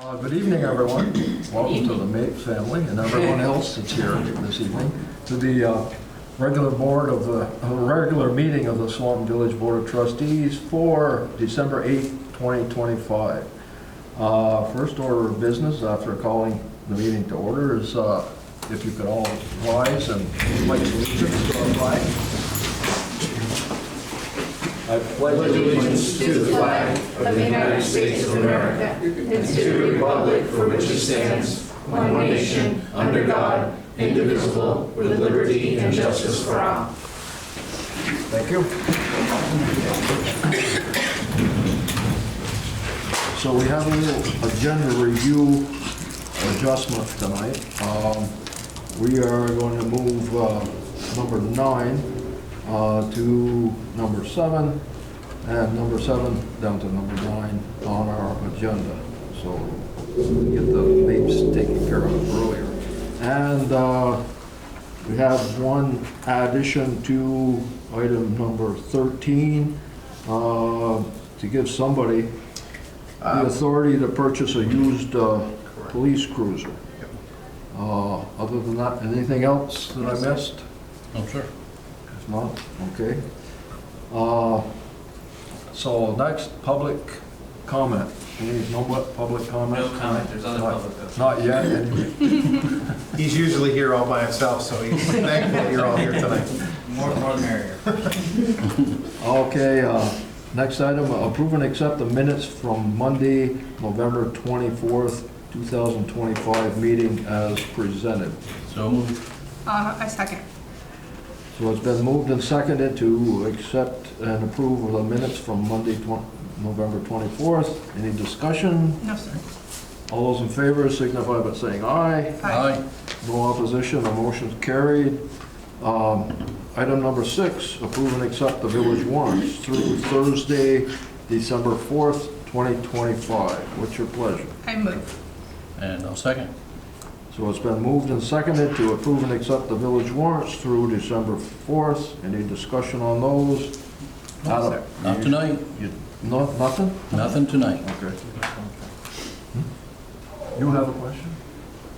Good evening, everyone. Welcome to the Mapes family and everyone else that's here this evening to the regular meeting of the Swanton Village Board of Trustees for December 8th, 2025. First order of business after calling the meeting to order is if you could all rise and pledge allegiance to our flag. I pledge allegiance to the flag of the United States of America and to the republic for which it stands, one nation, under God, indivisible, with liberty and justice for all. Thank you. So we have a little agenda review adjustment tonight. We are going to move number 9 to number 7, and number 7 down to number 9 on our agenda. So we get the Mapes taken care of earlier. And we have one addition to item number 13 to give somebody the authority to purchase a used police cruiser. Other than that, anything else that I missed? No, sir. If not, okay. So next, public comment. No public comment? No comment, there's other public though. Not yet, anyway. He's usually here all by himself, so he's thankful that you're all here tonight. More the merrier. Okay, next item, approve and accept the minutes from Monday, November 24th, 2025 meeting as presented. So moved. I second. So it's been moved and seconded to accept and approve of the minutes from Monday, November 24th. Any discussion? No, sir. All those in favor signify by saying aye. Aye. No opposition, the motion's carried. Item number 6, approve and accept the village warrants through Thursday, December 4th, 2025. What's your pleasure? I move. And I'll second. So it's been moved and seconded to approve and accept the village warrants through December 4th. Any discussion on those? No, sir. Not tonight. Nothing? Nothing tonight. Okay. You have a question?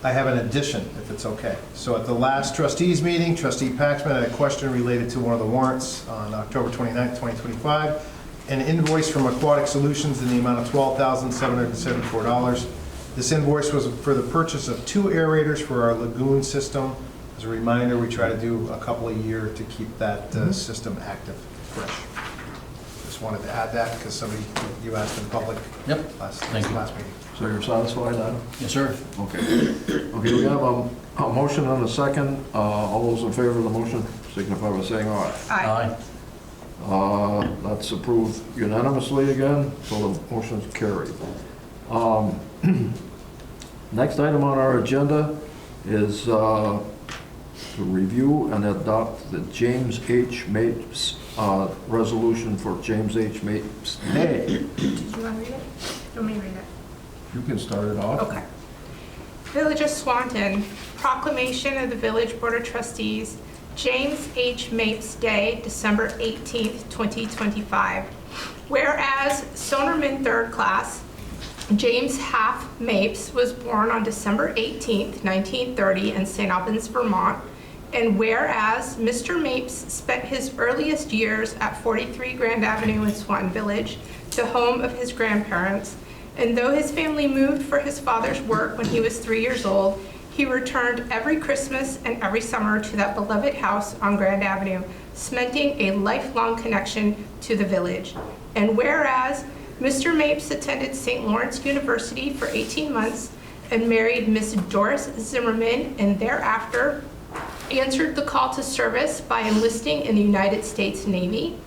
I have an addition, if it's okay. So at the last trustees meeting, Trustee Paxman had a question related to one of the warrants on October 29th, 2025, an invoice from Aquatic Solutions in the amount of $12,774. This invoice was for the purchase of 2 aerators for our lagoon system. As a reminder, we try to do a couple a year to keep that system active, fresh. Just wanted to add that because you asked in public. Yep. Last meeting. So you're satisfied, Adam? Yes, sir. Okay. Okay, we have a motion and a second. All those in favor of the motion signify by saying aye. Aye. That's approved unanimously again, so the motion's carried. Next item on our agenda is to review and adopt the James H. Mapes resolution for James H. Mapes Day. Did you want to read it? Do you want me to read it? You can start it off. Okay. Village of Swanton, proclamation of the Village Board of Trustees, James H. Mapes Day, December 18th, 2025. Whereas Sonerman 3rd class, James Half Mapes was born on December 18th, 1930 in St. Albans, Vermont. And whereas Mr. Mapes spent his earliest years at 43 Grand Avenue in Swanton Village, the home of his grandparents, and though his family moved for his father's work when he was 3 years old, he returned every Christmas and every summer to that beloved house on Grand Avenue, cementing a lifelong connection to the village. And whereas Mr. Mapes attended St. Lawrence University for 18 months and married Miss Doris Zimmerman, and thereafter answered the call to service by enlisting in the United States Navy.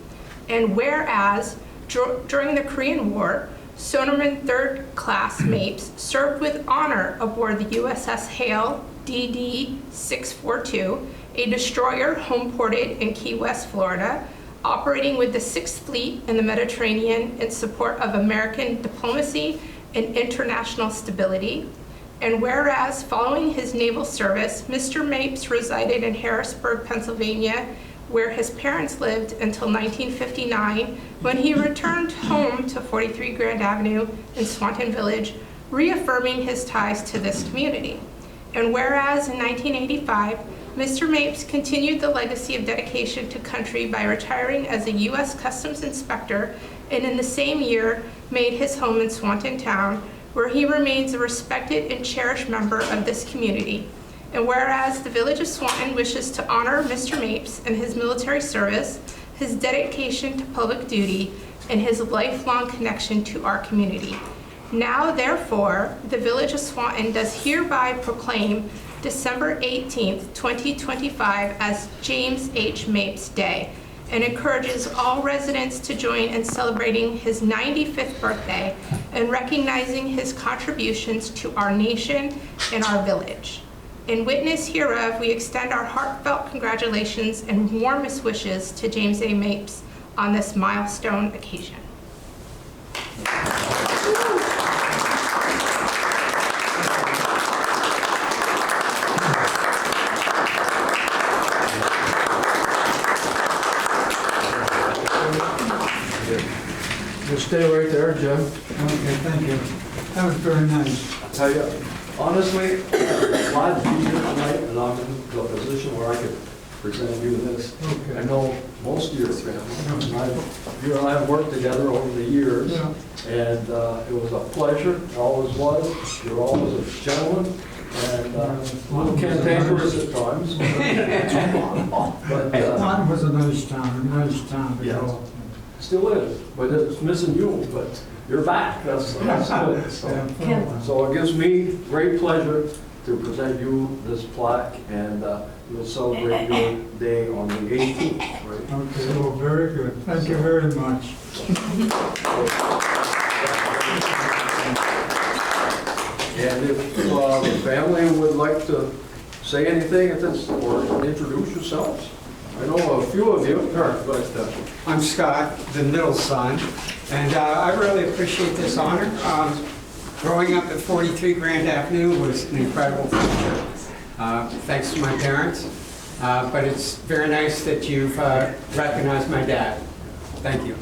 And whereas during the Korean War, Sonerman 3rd class Mapes served with honor aboard the USS Hale DD-642, a destroyer homeported in Key West, Florida, operating with the 6th Fleet in the Mediterranean in support of American diplomacy and international stability. And whereas following his naval service, Mr. Mapes resided in Harrisburg, Pennsylvania, where his parents lived until 1959, when he returned home to 43 Grand Avenue in Swanton Village, reaffirming his ties to this community. And whereas in 1985, Mr. Mapes continued the legacy of dedication to country by retiring as a U.S. Customs Inspector, and in the same year made his home in Swanton Town, where he remains a respected and cherished member of this community. And whereas the Village of Swanton wishes to honor Mr. Mapes and his military service, his dedication to public duty, and his lifelong connection to our community. Now, therefore, the Village of Swanton does hereby proclaim December 18th, 2025 as James H. Mapes Day, and encourages all residents to join in celebrating his 95th birthday and recognizing his contributions to our nation and our village. In witness hereof, we extend our heartfelt congratulations and warmest wishes to James A. Mapes on this milestone occasion. You stay right there, Jim. Okay, thank you. That was very nice. Tell you, honestly, glad to be here tonight, and I'm in the position where I could present you this. Okay. I know most of your family. You and I have worked together over the years, Yeah. and it was a pleasure. It always was. You're always a gentleman, and a little cantankerous at times. But Swanton was a nice town to Yeah. go. still is, but it's missing you, but you're back. That's good. So it gives me great pleasure to present you this plaque, and you'll celebrate your day on the 18th, right? Okay, well, very good. Thank you very much. And if the family would like to say anything at this, or introduce yourselves. I know a few of you, but I'm Scott, the middle son, and I really appreciate this honor. Growing up at 43 Grand Avenue was an incredible future, thanks to my parents. But it's very nice that you've recognized my dad. Thank you.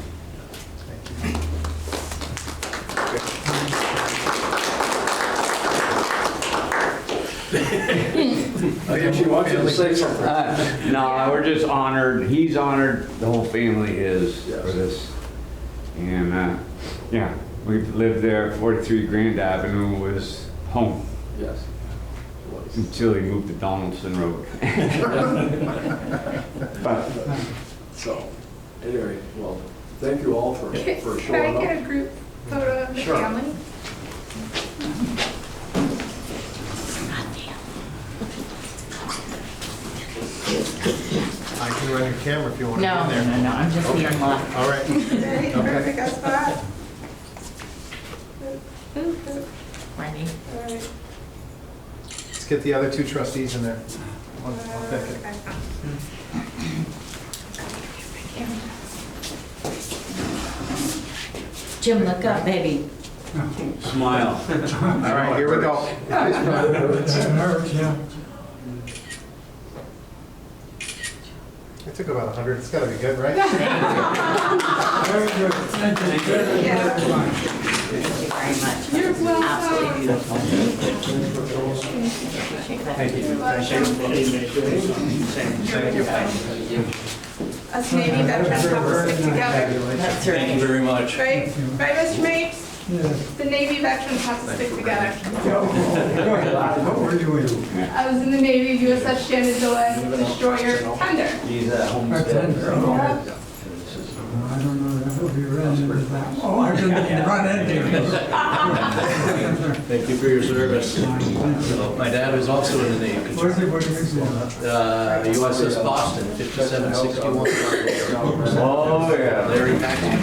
I guess you want you to say something. No, we're just honored. He's honored. The whole family is for this. And yeah, we've lived there. 43 Grand Avenue was home Yes. until he moved to Donaldson Road. But So, anyway, well, thank you all for Can showing I up. get a group photo of the Sure. family? I can run your camera if you want to No, get in there. no, I'm just being left. All right. Okay, perfect, got spot. Wendy. All right. Let's get the other two trustees in there. One second. Jim, look up, baby. smile. All right, here we go. That hurts, yeah. It took about 100. It's got to be good, right? Very good. Thank you very, Yeah. very much. Thank you very much. You're welcome. Thank you. Thank you. Us Navy veterans have to stick together, That's Thank you right. very much. right? Right, Mr. Mapes? Yes. The Navy veterans have to stick together. What were you in? I was in the Navy, USS Shenandoah, destroyer tender. He's at home. Yeah. I don't know, that would be ran into that. Oh, I didn't run into it. Thank you for your service. My dad was also in the Navy. What do you say? USS Boston, 5761. Oh, yeah. Larry Paxton.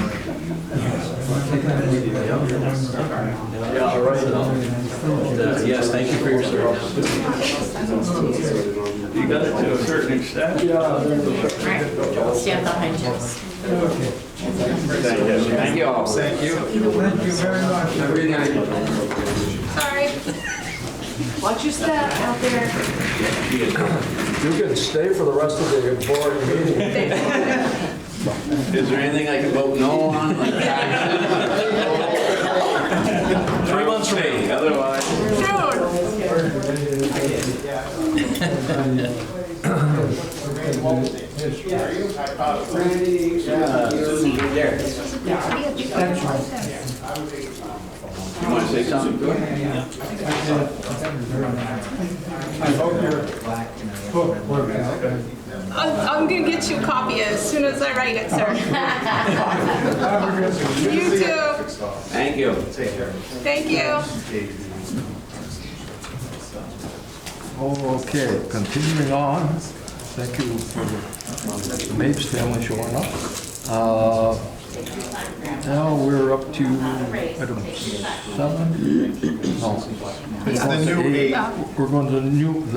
Yeah, right. Yes, thank you for your service. You got it to a certain extent. Yeah, there's a- Right, stand behind you. Okay. Thank you all. Thank you. Thank you very much. Every night. Sorry. Watch your step out there. You can stay for the rest of the board meeting. Is there anything I can vote no on? Like taxes? 3 months from now. Otherwise. You want to say something? Go ahead. I hope your book works out. I'm gonna get you a copy as soon as I write it, sir. You too. Thank you. Thank you. Okay, continuing on. Thank you for the Mapes family showing up. Now we're up to item 7. No. It's the new 8. We're going to the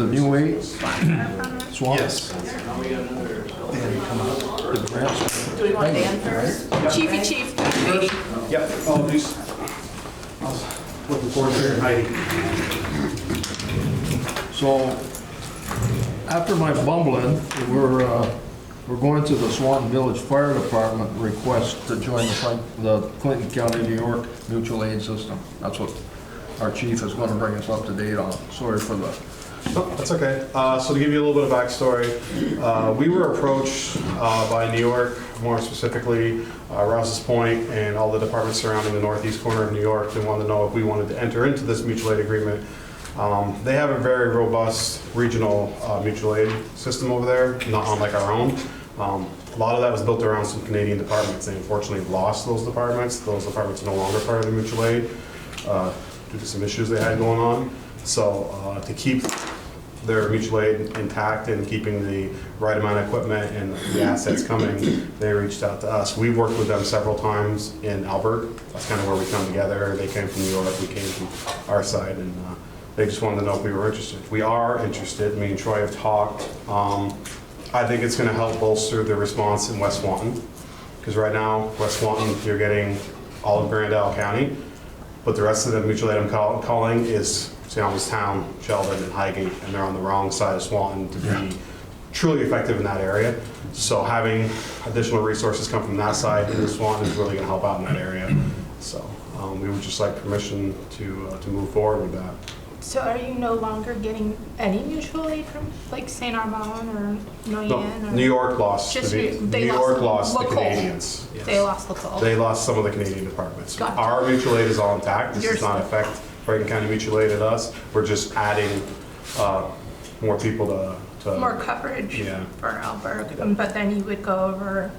new 8. Swan. Yes. Do we want Dan first? Chiefy Chief. Yep. Apologies. Looking forward to hearing Heidi. So, after my bumbling, we're going to the Swanton Village Fire Department request to join the Clinton County, New York mutual aid system. That's what our chief is going to bring us up to date on. Sorry for the... Oh, that's okay. So to give you a little bit of backstory, we were approached by New York, more specifically Rouse's Point and all the departments surrounding the northeast corner of New York. They wanted to know if we wanted to enter into this mutual aid agreement. They have a very robust regional mutual aid system over there, not unlike our own. A lot of that was built around some Canadian departments. They unfortunately lost those departments. Those departments are no longer part of the mutual aid due to some issues they had going on. So to keep their mutual aid intact and keeping the right amount of equipment and the assets coming, they reached out to us. We've worked with them several times in Albert. That's kind of where we come together. They came from New York, we came from our side, and they just wanted to know if we were interested. We are interested. Me and Troy have talked. I think it's going to help bolster the response in West Swanton, because right now, West Swanton, you're getting all of Grand Isle County, but the rest of the mutual aid I'm calling is St. Albans Town, Sheldon, and Highgate, and they're on the wrong side of Swanton to be truly effective in that area. So having additional resources come from that side into Swanton is really going to help out in that area. So we would just like permission to move forward with that. So are you no longer getting any mutual aid from like St. Armand or Noyen? No, or New York lost. Just New they York lost the local. Canadians. Yes. They lost local. They lost some of the Canadian departments. Gotcha. Our mutual aid is all intact. This Yours does not still. affect Brighton County mutual aid at us. We're just adding more people to More coverage Yeah. for Alberg, but then you would go over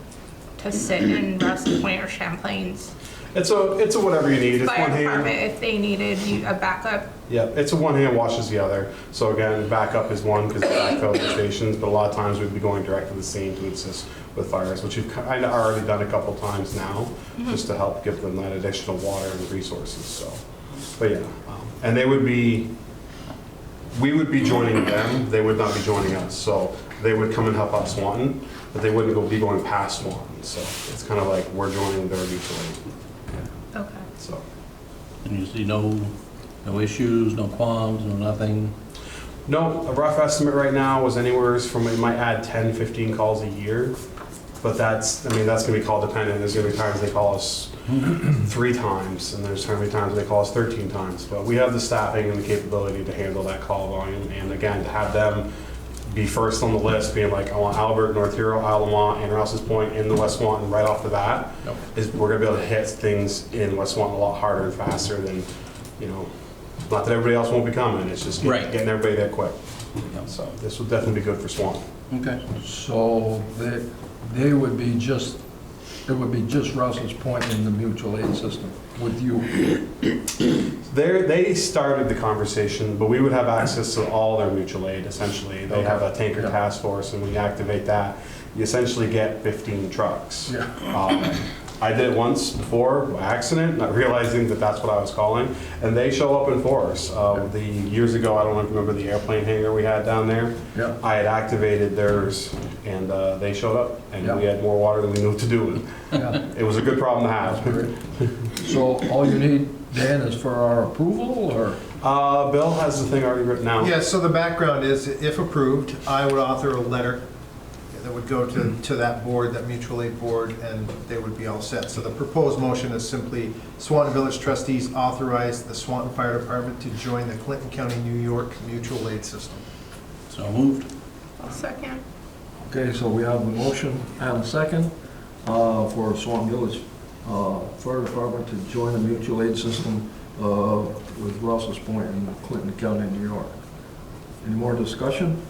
to sit in Russell Point or Champlain's It's a whatever you need. It's fire one department hand. if they needed a backup. Yeah, it's a one hand washes the other. So again, backup is one because the backfill the stations, but a lot of times we'd be going direct to the scene to assist with fires, which we've kind of already done a couple times now, just to help give them that additional water and resources. So, but yeah, and we would be joining them. They would not be joining us. So they would come and help out Swanton, but they wouldn't be going past Swanton. So it's kind of like we're joining their mutual aid. Okay. So. And you see no issues, no qualms, no nothing? No, a rough estimate right now was anywhere from, it might add 10, 15 calls a year, but that's going to be call dependent. There's going to be times they call us 3 times, and there's going to be times they call us 13 times. But we have the staffing and the capability to handle that call volume, and again, to have them be first on the list, being like, I want Albert, North Hero, Isle Lamont, and Rouse's Point in the West Swanton right off the bat, is we're going to be able to hit things in West Swanton a lot harder and faster than, not that everybody else won't be coming, it's just getting everybody there quick. So this would definitely be good for Swanton. Okay. So they would be just, it would be just Rouse's Point in the mutual aid system with you. They started the conversation, but we would have access to all their mutual aid, essentially. They have a tanker task force, and when you activate that, you essentially get 15 trucks. I did it once before by accident, not realizing that that's what I was calling, and they show up in force. The years ago, I don't know if you remember the airplane hangar we had down there. Yeah. I had activated theirs, and they showed up, and we had more water than we knew what to do with. It was a good problem to have. So all you need, Dan, is for our approval, or? Bill has the thing already written out. Yeah, so the background is, if approved, I would author a letter that would go to that board, that mutual aid board, and they would be all set. So the proposed motion is simply Swanton Village Trustees authorize the Swanton Fire Department to join the Clinton County, New York mutual aid system. So moved. I'll second. Okay, so we have a motion and a second for Swanton Village Fire Department to join the mutual aid system with Russell's Point in Clinton County, New York. Any more discussion?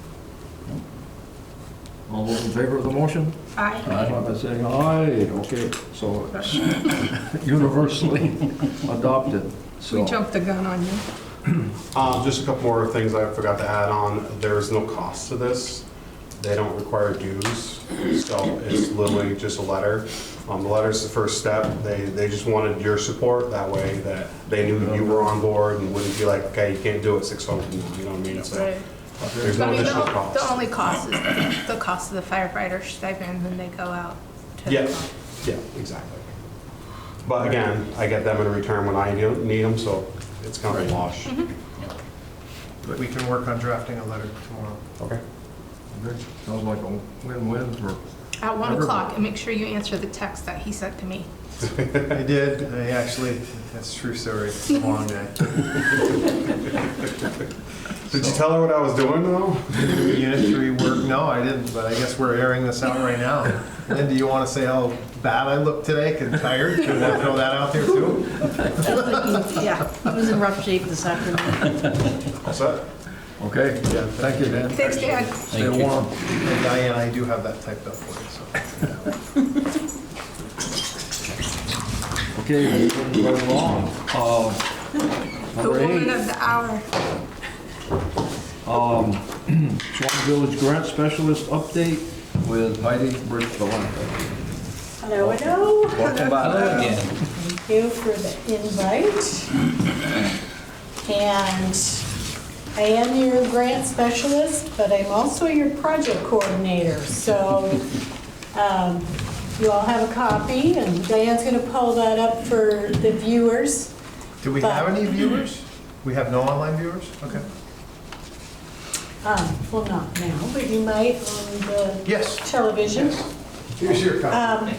All those in favor of the motion? Aye. By saying aye, okay, so it's universally adopted, so. We jumped the gun on you. Just a couple more things I forgot to add on. There's no cost to this. They don't require dues, so it's literally just a letter. The letter's the first step. They just wanted your support, that way that they knew that you were on board and wouldn't be like, okay, you can't do it 600, you know what I mean? So Right. there's I no mean, additional the cost. only cost is the cost of the firefighter stipend when they go out to. Yeah, yeah, exactly. But again, I get them in return when I need them, so it's kind of a wash. We can work on drafting a letter tomorrow. Okay. Okay, sounds like a win-win for, At 1 o'clock, and make sure you answer the text that he sent to me. I did, I actually, that's a true story, it's a long day. Did you tell her what I was doing though? Unit 3 work, no, I didn't, but I guess we're airing this out right now. Lynn, do you want to say how bad I look today, and tired? Can I throw that out there too? Yeah, I was in rough shape this afternoon. All set? okay, yeah, thank you, Dan. Thanks, Dan. Stay warm. And Diane, I do have that typed up for you, so. Okay, moving right along. The Number woman 8, of the hour. Swanton Village Grant Specialist update with Heidi Rich-Valente. Hello, hello. Welcome back. Hello again. Thank you for the invite. And I am your grant specialist, but I'm also your project coordinator. So you all have a copy, and Diane's going to pull that up for the viewers. Do we have any viewers? We have no online viewers? Okay. Well, not now, but you might on the Yes. television. Here's your copy.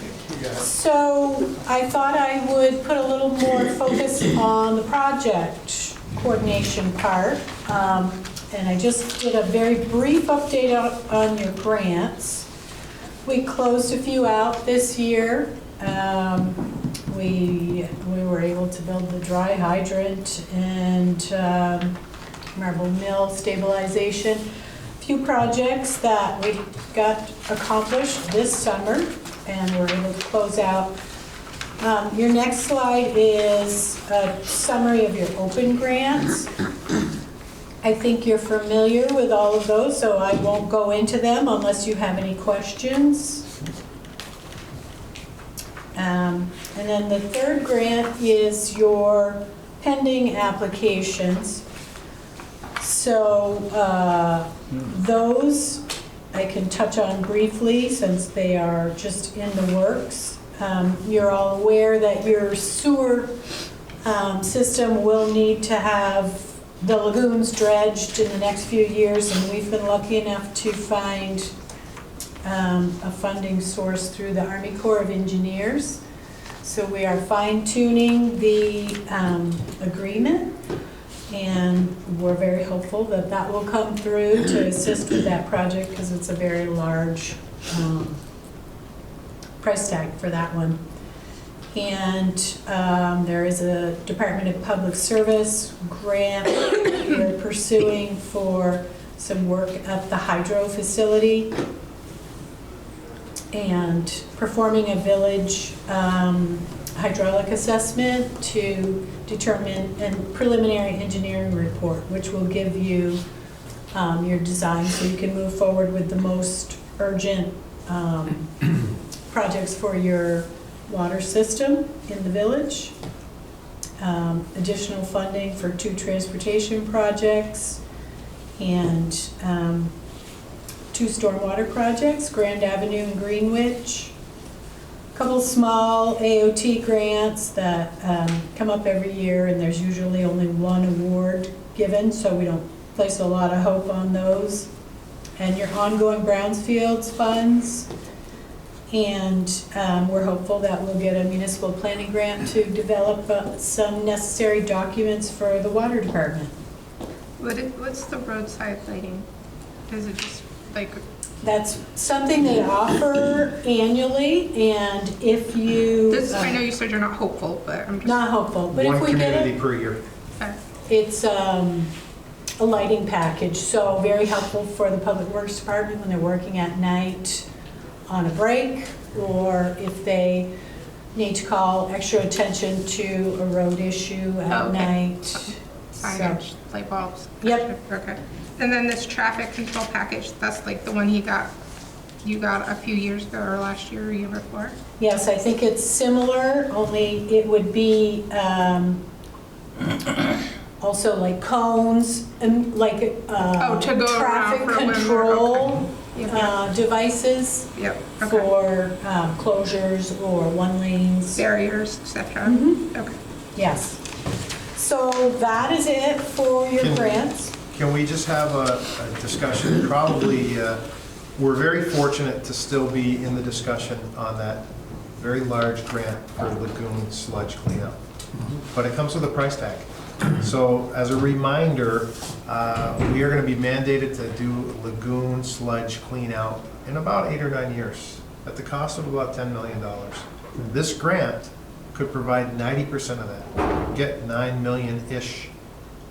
So I thought I would put a little more focus on the project coordination part. And I just did a very brief update on your grants. We closed a few out this year. We were able to build the dry hydrant and Marble Mill stabilization. A few projects that we got accomplished this summer and we're able to close out. Your next slide is a summary of your open grants. I think you're familiar with all of those, so I won't go into them unless you have any questions. And then the third grant is your pending applications. So those I can touch on briefly since they are just in the works. You're all aware that your sewer system will need to have the lagoons dredged in the next few years, and we've been lucky enough to find a funding source through the Army Corps of Engineers. So we are fine-tuning the agreement, and we're very hopeful that that will come through to assist with that project because it's a very large price tag for that one. And there is a Department of Public Service grant we're pursuing for some work at the hydro facility and performing a village hydraulic assessment to determine a preliminary engineering report, which will give you your design so you can move forward with the most urgent projects for your water system in the village. Additional funding for 2 transportation projects and 2 stormwater projects, Grand Avenue and Greenwich. A couple small AOT grants that come up every year, and there's usually only 1 award given, so we don't place a lot of hope on those. and your ongoing Brownsfields funds. And we're hopeful that we'll get a municipal planning grant to develop some necessary documents for the water department. What's the roadside lighting? Is it just like, That's something they offer annually, and if you... this, I know you said you're not hopeful, but I'm just. Not hopeful, but if One we get community it, per year. it's a lighting package, so very helpful for the Public Works Department when they're working at night on a break, or if they need to call extra attention to a road issue at Okay. night. Signage, light bulbs? Yep. Okay. And then this traffic control package, that's like the one you got a few years ago, or last year, or year before? Yes, I think it's similar, only it would be also like cones, and like To go around traffic for when we're- control Yep, devices yep, okay. for closures or one lanes. Barriers, et cetera. Mhm. Okay. Yes. So that is it for your Can- grants. Can we just have a discussion? Probably, we're very fortunate to still be in the discussion on that very large grant for lagoon sludge cleanup. But it comes with a price tag. So as a reminder, we are going to be mandated to do lagoon sludge clean out in about 8 or 9 years at the cost of about $10 million. This grant could provide 90% of that, get $9 million-ish,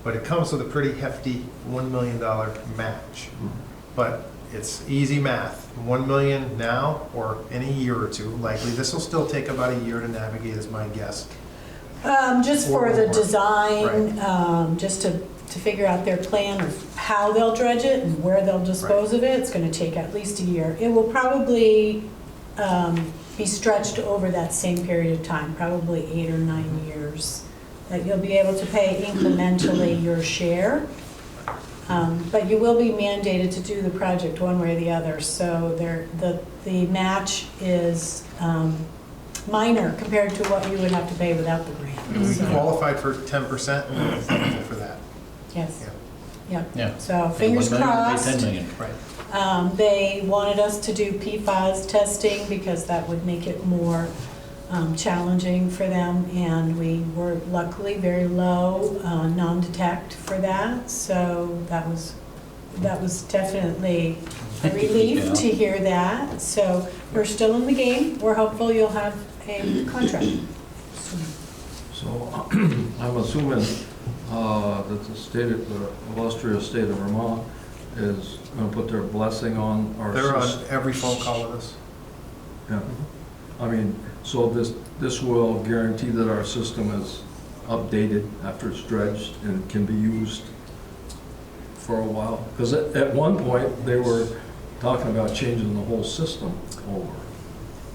but it comes with a pretty hefty $1 million match. But it's easy math. $1 million now or in a year or two, likely. This will still take about a year to navigate, is my guess. Just for the Or- design, just to figure out their plan of how they'll dredge it and where they'll dispose of it. It's going to take at least a year. It will probably be stretched over that same period of time, probably 8 or 9 years, that you'll be able to pay incrementally your share. But you will be mandated to do the project one way or the other. So the match is minor compared to what you would have to pay without the grant. We So, qualified for 10% and we're thankful for that. yes. Yeah. Yep. Yeah. So fingers 1 million, pay crossed. 10 million. Right. They wanted us to do PFAS testing because that would make it more challenging for them, and we were luckily very low non-detect for that. So that was definitely a relief Yeah. to hear that. So we're still in the game. We're hopeful you'll have a contract soon. So I'm assuming that the illustrious state of Vermont is going to put their blessing on our They're on system. every phone call with us. Yeah. I mean, so this will guarantee that our system is updated after it's dredged and can be used for a while? Because at one point, they were talking about changing the whole system over.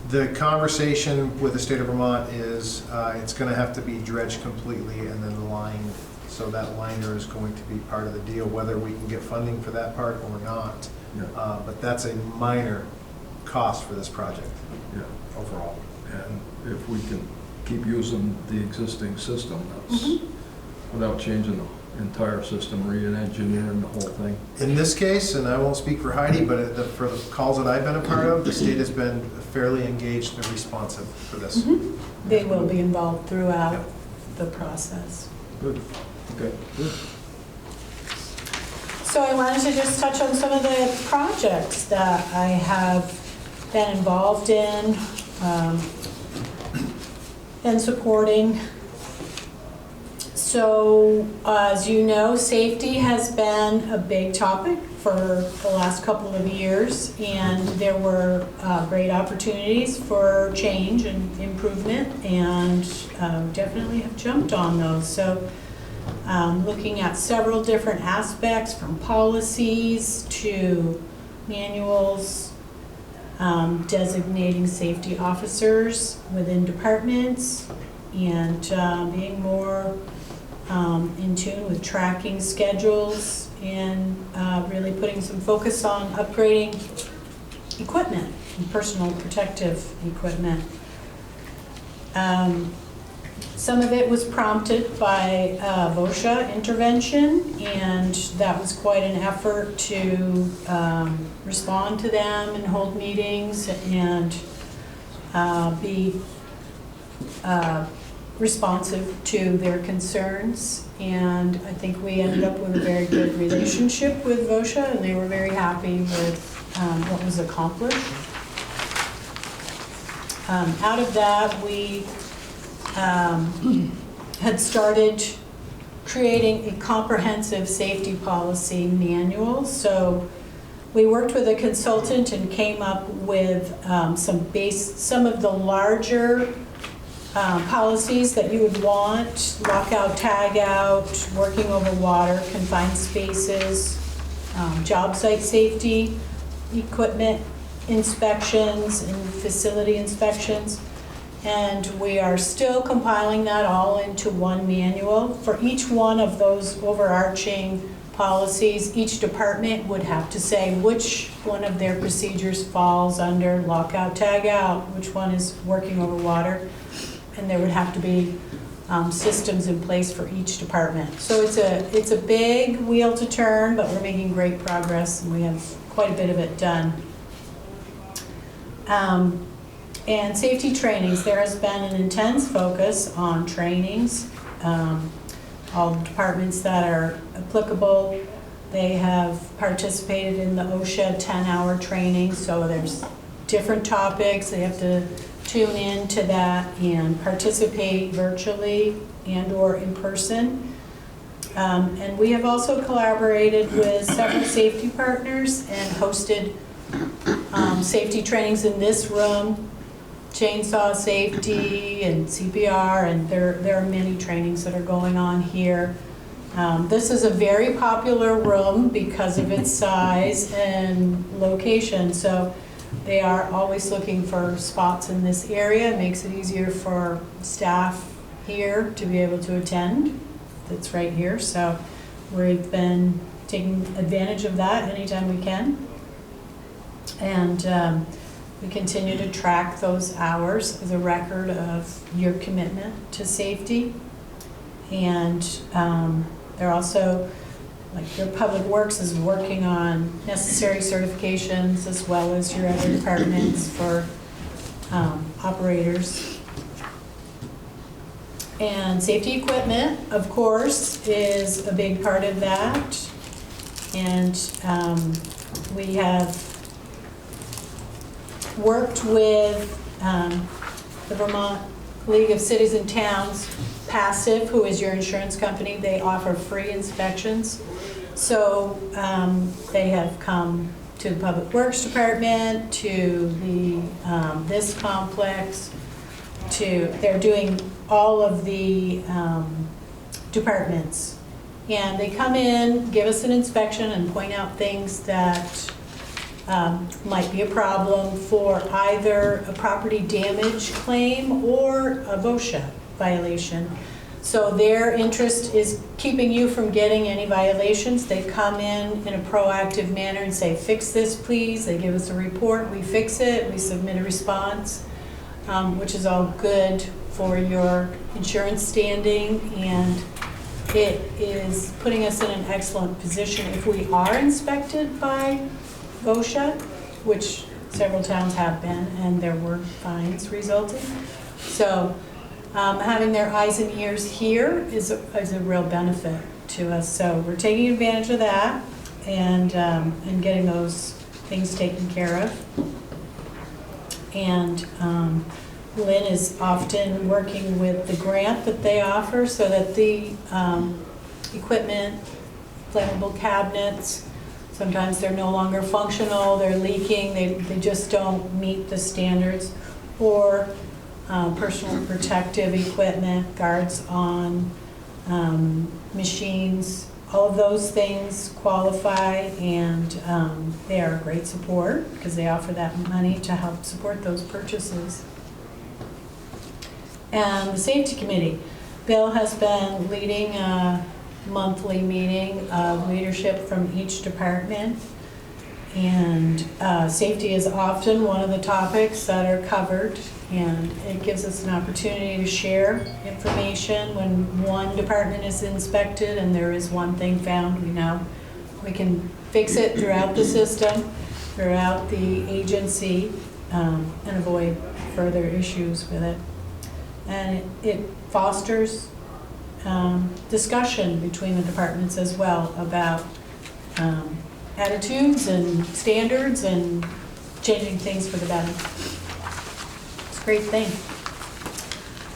The conversation with the state of Vermont is it's going to have to be dredged completely and then lined. So that liner is going to be part of the deal, whether we can get funding for that part or not. Yeah. But that's a minor cost for this project Yeah. overall. And if we can keep using the existing system, that's without changing the entire system, re-engineering the whole thing. In this case, and I won't speak for Heidi, but for the calls that I've been a part of, the state has been fairly engaged and responsive for this. They will be involved throughout the process. Good. Okay, good. So I wanted to just touch on some of the projects that I have been involved in and supporting. So, as you know, safety has been a big topic for the last couple of years, and there were great opportunities for change and improvement, and definitely have jumped on those. So, looking at several different aspects, from policies to manuals, designating safety officers within departments, and being more in tune with tracking schedules, and really putting some focus on upgrading equipment and personal protective equipment. Some of it was prompted by VOSHA intervention, and that was quite an effort to respond to them and hold meetings and be responsive to their concerns. And I think we ended up with a very good relationship with VOSHA, and they were very happy with what was accomplished. Out of that, we had started creating a comprehensive safety policy manual. So we worked with a consultant and came up with some of the larger policies that you would want: lockout, tag out, working over water, confined spaces, job site safety, equipment inspections and facility inspections. And we are still compiling that all into one manual. For each one of those overarching policies, each department would have to say which one of their procedures falls under lockout, tag out, which one is working over water, and there would have to be systems in place for each department. So it's a big wheel to turn, but we're making great progress, and we have quite a bit of it done. And safety trainings, there has been an intense focus on trainings. All the departments that are applicable, they have participated in the OSHA 10-hour training, so there's different topics. They have to tune in to that and participate virtually and or in person. And we have also collaborated with several safety partners and hosted safety trainings in this room, chainsaw safety and CPR, and there are many trainings that are going on here. This is a very popular room because of its size and location, so they are always looking for spots in this area. It makes it easier for staff here to be able to attend. That's right here, so we've been taking advantage of that anytime we can. And we continue to track those hours as a record of your commitment to safety. And they're also, like your Public Works is working on necessary certifications as well as your other departments for operators. And safety equipment, of course, is a big part of that. And we have worked with the Vermont League of Cities and Towns, Passive, who is your insurance company. They offer free inspections. So they have come to the Public Works Department, to the this complex, they're doing all of the departments. And they come in, give us an inspection, and point out things that might be a problem for either a property damage claim or a VOSHA violation. So their interest is keeping you from getting any violations. They come in a proactive manner and say, fix this please. They give us a report, we fix it, we submit a response, which is all good for your insurance standing, and it is putting us in an excellent position if we are inspected by VOSHA, which several towns have been, and there were fines resulting. So having their eyes and ears here is a real benefit to us. So we're taking advantage of that and getting those things taken care of. And Lynn is often working with the grant that they offer so that the equipment, flammable cabinets, sometimes they're no longer functional, they're leaking, they just don't meet the standards, or personal protective equipment, guards on machines, all of those things qualify, and they are a great support because they offer that money to help support those purchases. And the Safety Committee, Bill has been leading a monthly meeting of leadership from each department, And safety is often one of the topics that are covered, and it gives us an opportunity to share information when one department is inspected and there is one thing found. We can fix it throughout the system, throughout the agency, and avoid further issues with it. And it fosters discussion between the departments as well about attitudes and standards and changing things for the better. It's a great thing.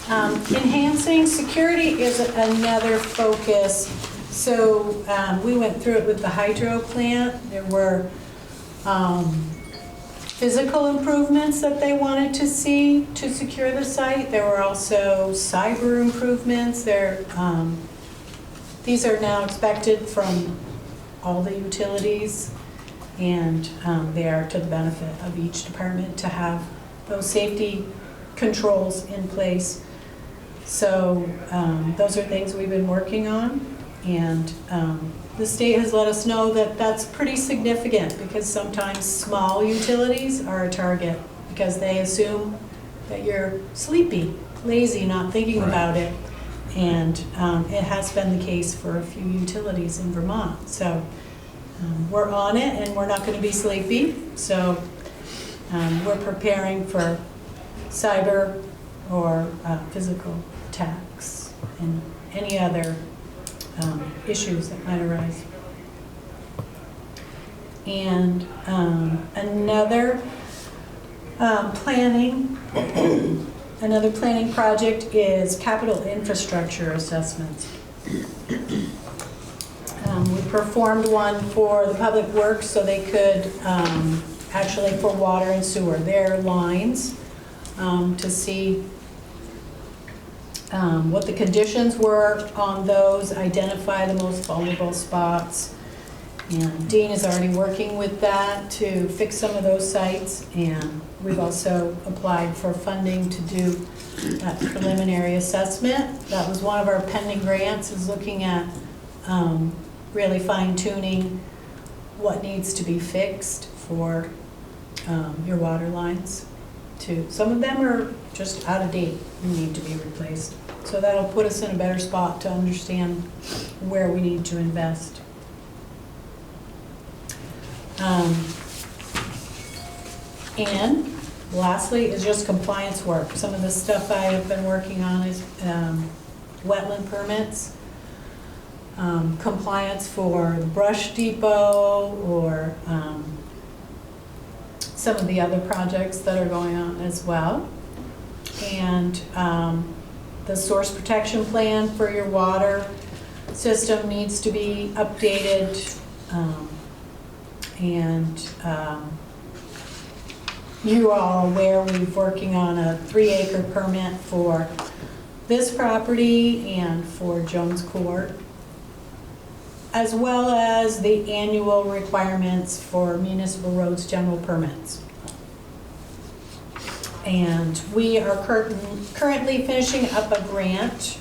Enhancing security is another focus. So we went through it with the hydro plant. There were physical improvements that they wanted to see to secure the site. There were also cyber improvements. These are now expected from all the utilities, and they are to the benefit of each department to have those safety controls in place. So those are things we've been working on, and the state has let us know that that's pretty significant, because sometimes small utilities are a target because they assume that you're sleepy, lazy, not thinking about it. And it has been the case for a few utilities in Vermont. So we're on it, and we're not going to be sleepy. So we're preparing for cyber or physical attacks and any other issues that might arise. And another planning project is capital infrastructure assessments. We performed one for the public works, so they could actually, for water and sewer, their lines, to see what the conditions were on those, identify the most vulnerable spots. And Dean is already working with that to fix some of those sites, and we've also applied for funding to do that preliminary assessment. That was one of our pending grants, is looking at really fine-tuning what needs to be fixed for your water lines. Some of them are just out of date and need to be replaced. So that'll put us in a better spot to understand where we need to invest. And lastly is just compliance work. Some of the stuff I have been working on is wetland permits, compliance for the brush depot, or some of the other projects that are going on as well. And the source protection plan for your water system needs to be updated. You are all aware we're working on a 3-acre permit for this property and for Jones Court, as well as the annual requirements for municipal roads general permits. And we are currently finishing up a grant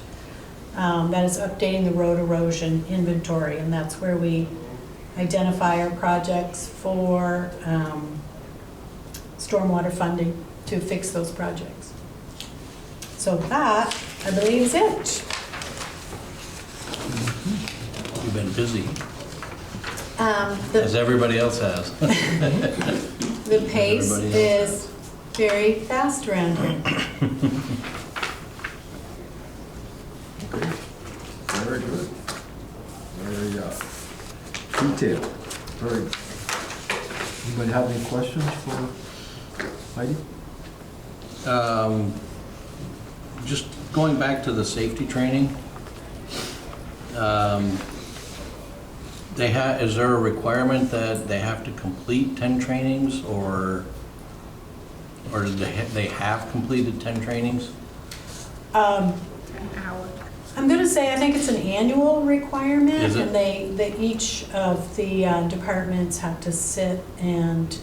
that is updating the road erosion inventory, and that's where we identify our projects for stormwater funding to fix those projects. So that, I believe, is it. You've been busy, The as everybody else has. pace Everybody else is very fast around here. Very good. Very detailed. Very. Anybody have any questions for Heidi? Just going back to the safety training, is there a requirement that they have to complete 10 trainings, or do they have completed 10 trainings? I'm going to say I think it's an annual requirement. Is it? And each of the departments have to sit and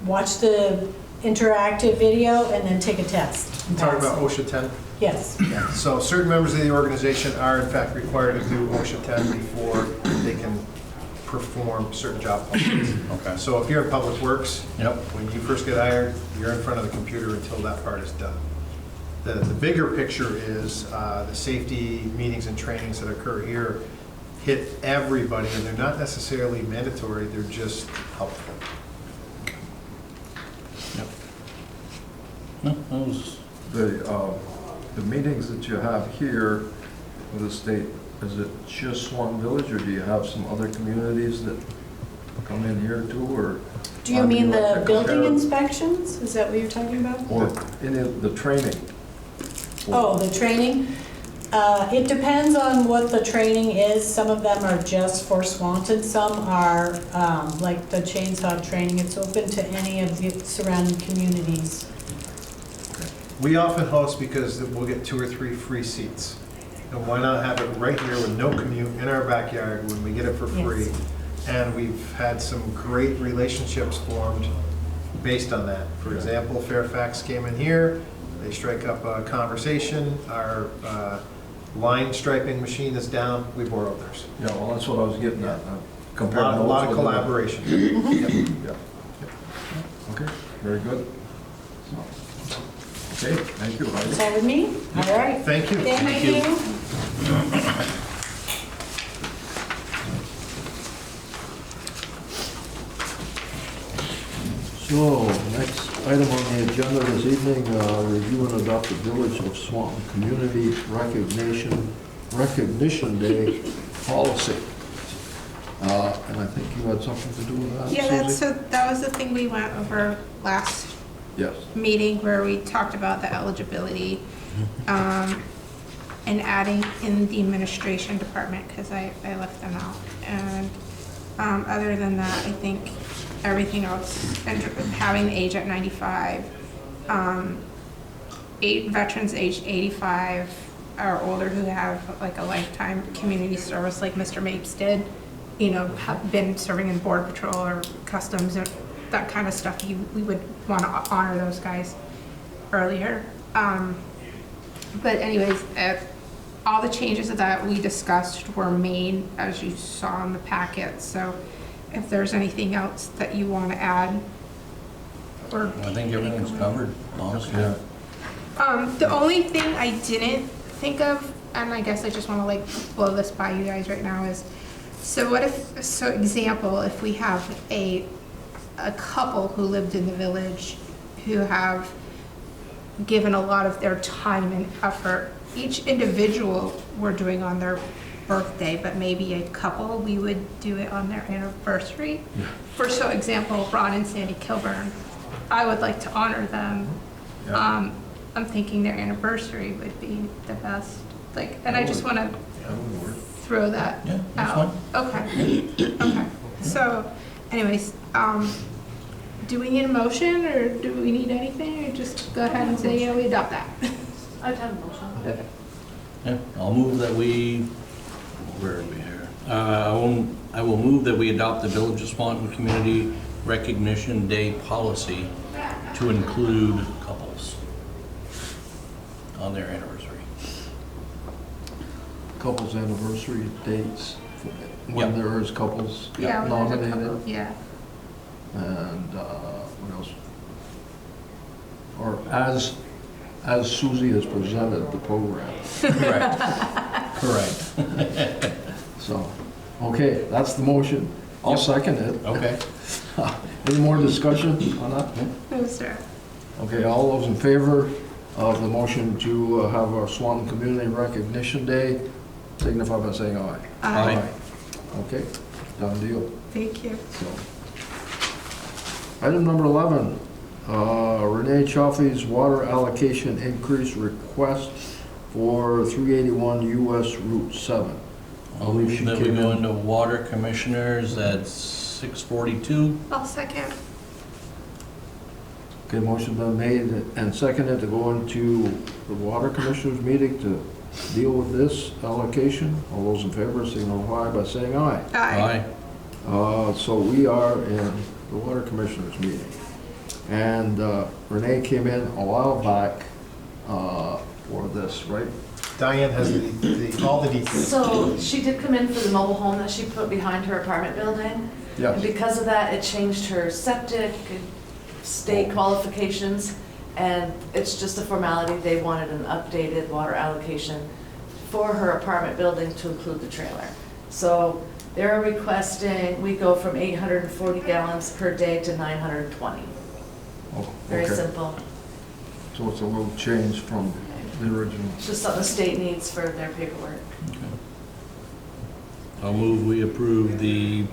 watch the interactive video and then take a test. and Talking pass. about OSHA 10? Yes. Yeah. So certain members of the organization are in fact required to do OSHA 10 before they can perform certain job functions. Okay. So if you're in Public Works, Yep. when you first get hired, you're in front of the computer until that part is done. The bigger picture is the safety meetings and trainings that occur here hit everybody, and they're not necessarily mandatory, they're just helpful. Yep. No, that was, The meetings that you have here with the state, is it just Swanton Village, or do you have some other communities that come in here too, or? Do you how mean like the to building compare? inspections? Is that what you're talking about? Or any of the training? Oh, the training? It depends on what the training is. Some of them are just for Swanton. Some are, like the chainsaw training. It's open to any of the surrounding communities. We often host because we'll get 2 or 3 free seats. And why not have it right here with no commute in our backyard when we get it for free? Yes. And we've had some great relationships formed based on that. For example, Fairfax came in here, they strike up a conversation, our line striping machine is down, we borrow theirs. Yeah, well, that's what I was getting at. A lot of collaboration. Yeah. Okay, very good. Okay, thank you, Is Heidi. that with me? All right. Thank you. Thank you. So, next item on the agenda this evening, review and adopt the Village of Swanton Community Recognition Day policy. And I think you had something to do with that, Yeah, Susie? that was the thing we went over last Yes. meeting where we talked about the eligibility, and adding in the administration department, because I left them out. And other than that, I think everything else, and having the age at 95, 8 veterans aged 85 or older who have like a lifetime community service like Mr. Mapes did, you know, have been serving in Border Patrol or Customs and that kind of stuff, we would want to honor those guys earlier. But anyways, all the changes that we discussed were made, as you saw in the packet. So if there's anything else that you want to add, or I think everything's covered, honestly. Yeah. the only thing I didn't think of, and I guess I just want to like blow this by you guys right now, is so what if, so example, if we have a couple who lived in the village who have given a lot of their time and effort, each individual we're doing on their birthday, but maybe a couple, we would do it on their anniversary. For so example, Ron and Sandy Kilburn, I would like to honor them. Yeah. I'm thinking their anniversary would be the best, like, and I just want to That would work. throw that Yeah, that's out. Okay, okay. So anyways, do we need a motion or do we need anything, or just go ahead and say, yeah, we adopt that? I'd have a motion. Okay. Yeah, I'll move that we, where are we here? I will move that we adopt the Village of Swanton Community Recognition Day policy to include couples on their anniversary. Couples anniversary dates, when Yep. there is couples Yeah, when there's a couple, nominated, yeah. and what else? Or as Susie has presented the program. Correct. Correct. So, okay, that's the motion. I'll second it. Okay. Any more discussion on that? No, sir. Okay, all those in favor of the motion to have our Swanton Community Recognition Day, signify by saying aye. Aye. Okay, done deal. Thank you. So, item number 11, Renee Chaffee's water allocation increase request for 381 US Route 7. I'll move that we go into water commissioners at 6:42. I'll second. Okay, motion been made and seconded to go into the water commissioners meeting to deal with this allocation. All those in favor signify by saying aye. Aye. So we are in the water commissioners meeting. And Renee came in a while back for this, right? Diane has all the details. So she did come in for the mobile home that she put behind her apartment building. Yes. And because of that, it changed her septic, state qualifications, and it's just a formality. They wanted an updated water allocation for her apartment building to include the trailer. So they're requesting, we go from 840 gallons per day to 920. Oh, Very okay. simple. So it's a little change from the original. It's just something the state needs for their paperwork. I'll move we approve the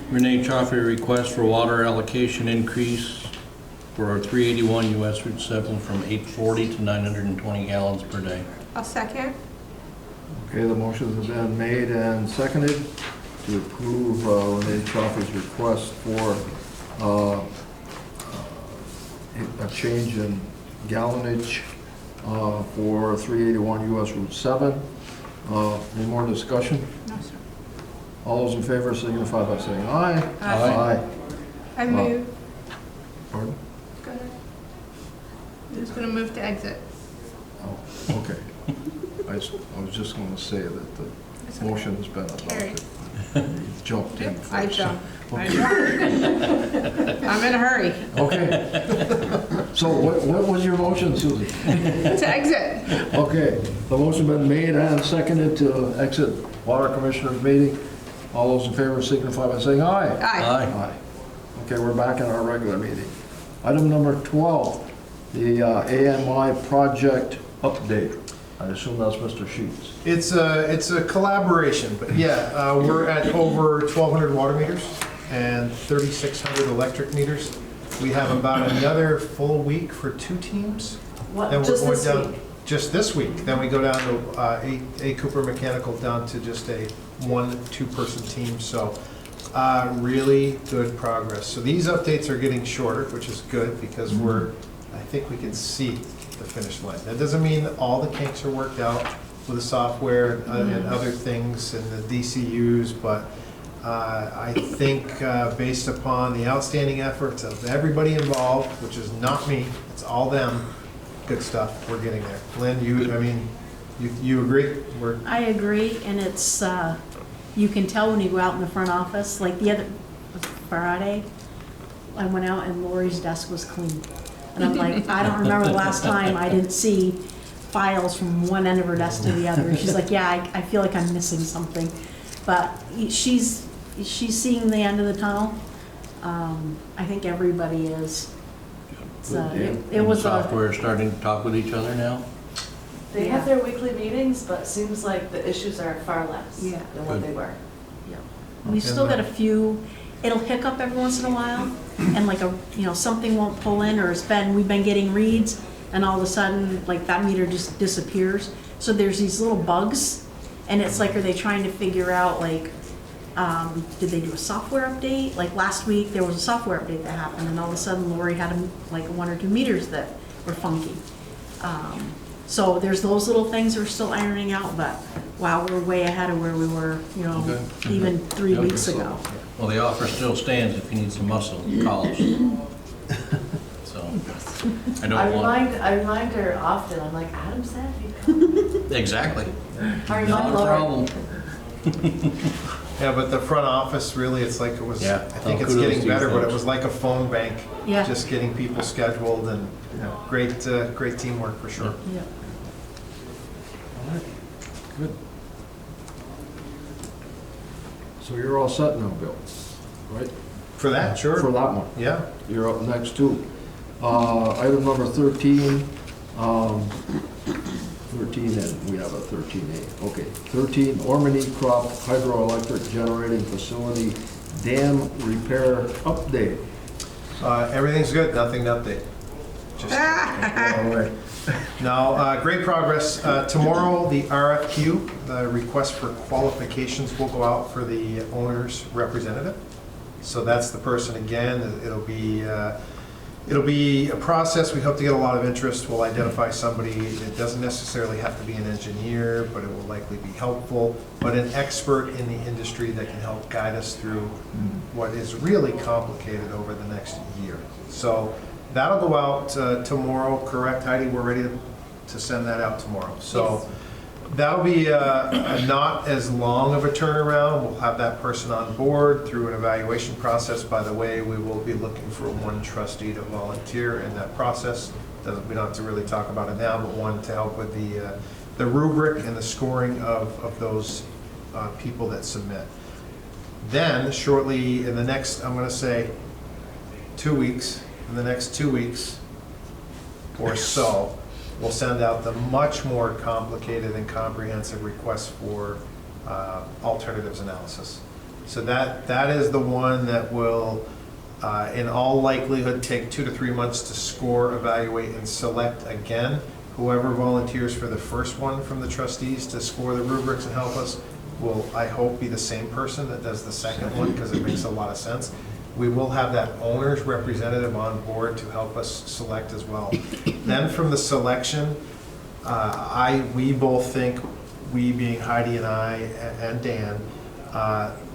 Renee Chaffee request for water allocation increase for our 381 US Route 7 from 840 to 920 gallons per day. I'll second. Okay, the motions have been made and seconded to approve Renee Chaffee's request for a change in gallonage for 381 US Route 7. Any more discussion? No, sir. All those in favor signify by saying aye. Aye. I move. Pardon? Go ahead. Who's going to move to exit? Oh, okay. I was just going to say that the motion has been adopted. You jumped in first. I jumped. I jumped. I'm in a hurry. Okay. So what was your motion, Susie? To exit. Okay, the motion been made and seconded to exit Water Commissioners meeting. All those in favor signify by saying aye. Aye. Aye. Okay, we're back in our regular meeting. Item number 12, the AMI project update. I assume that's Mr. Sheets. It's a collaboration, but yeah, we're at over 1,200 water meters and 3,600 electric meters. We have about another full week for 2 teams. What, Then we're just going this down week? Just this week. Then we go down to A. Cooper Mechanical down to just a 1-2-person team. So really good progress. So these updates are getting shorter, which is good because I think we can see the finish line. That doesn't mean that all the kinks are worked out with the software and other things and the DCUs, but I think based upon the outstanding efforts of everybody involved, which is not me, it's all them, good stuff, we're getting there. Lynn, you agree? I agree, and it's, you can tell when you go out in the front office, like the other Friday, I went out and Lori's desk was clean. And I'm like, I don't remember the last time I didn't see files from one end of her desk to the other. She's like, yeah, I feel like I'm missing something. But she's seeing the end of the tunnel. I think everybody is. It was Software starting to talk with each other now? They have their weekly meetings, but it seems like the issues are far less Yeah. than what they were. We still got a few, it'll hiccup every once in a while, and like something won't pull in, or we've been getting reads, and all of a sudden, like that meter just disappears. So there's these little bugs, and it's like, are they trying to figure out like, did they do a software update? Like last week, there was a software update that happened, and all of a sudden Lori had like 1 or 2 meters that were funky. So there's those little things we're still ironing out, but wow, we're way ahead of where we were, Okay. even 3 weeks ago. Well, the offer still stands if you need some muscle, call us. So, I don't want. I remind her often, I'm like, Adam said he'd come. Exactly. I Not remind a Laura. problem. Yeah, but the front office, really, it's like it was, Yeah. I think Oh, it's kudos getting to you better, but it folks. was like a phone bank. Yeah. Just getting people scheduled and, great teamwork for sure. Yeah. All right, good. So you're all set now, Bill, right? For that, For sure. that one. Yeah. You're up next too. Item number 13, 13, and we have a 13A. Okay, 13, Ormany Crop Hydroelectric Generating Facility Dam Repair Update. Everything's good, nothing to update. Just, All right. no, great progress. Tomorrow, the RFQ, the request for qualifications, will go out for the owner's representative. So that's the person again. It'll be a process. We hope to get a lot of interest. We'll identify somebody. It doesn't necessarily have to be an engineer, but it will likely be helpful. But an expert in the industry that can help guide us through what is really complicated over the next year. So that'll go out tomorrow, correct, Heidi? We're ready to send that out tomorrow. So That'll be a not as long of a turnaround. We'll have that person on board through an evaluation process. By the way, we will be looking for one trustee to volunteer in that process. We don't have to really talk about it now, but one to help with the rubric and the scoring of those people that submit. Then shortly in the next, I'm gonna say 2 weeks, in the next 2 weeks or so, we'll send out the much more complicated and comprehensive request for alternatives analysis. So that is the one that will, in all likelihood, take 2 to 3 months to score, evaluate, and select again. Whoever volunteers for the first one from the trustees to score the rubrics and help us will, I hope, be the same person that does the second one, because it makes a lot of sense. We will have that owner's representative on board to help us select as well. Then from the selection, we both think, we being Heidi and I and Dan,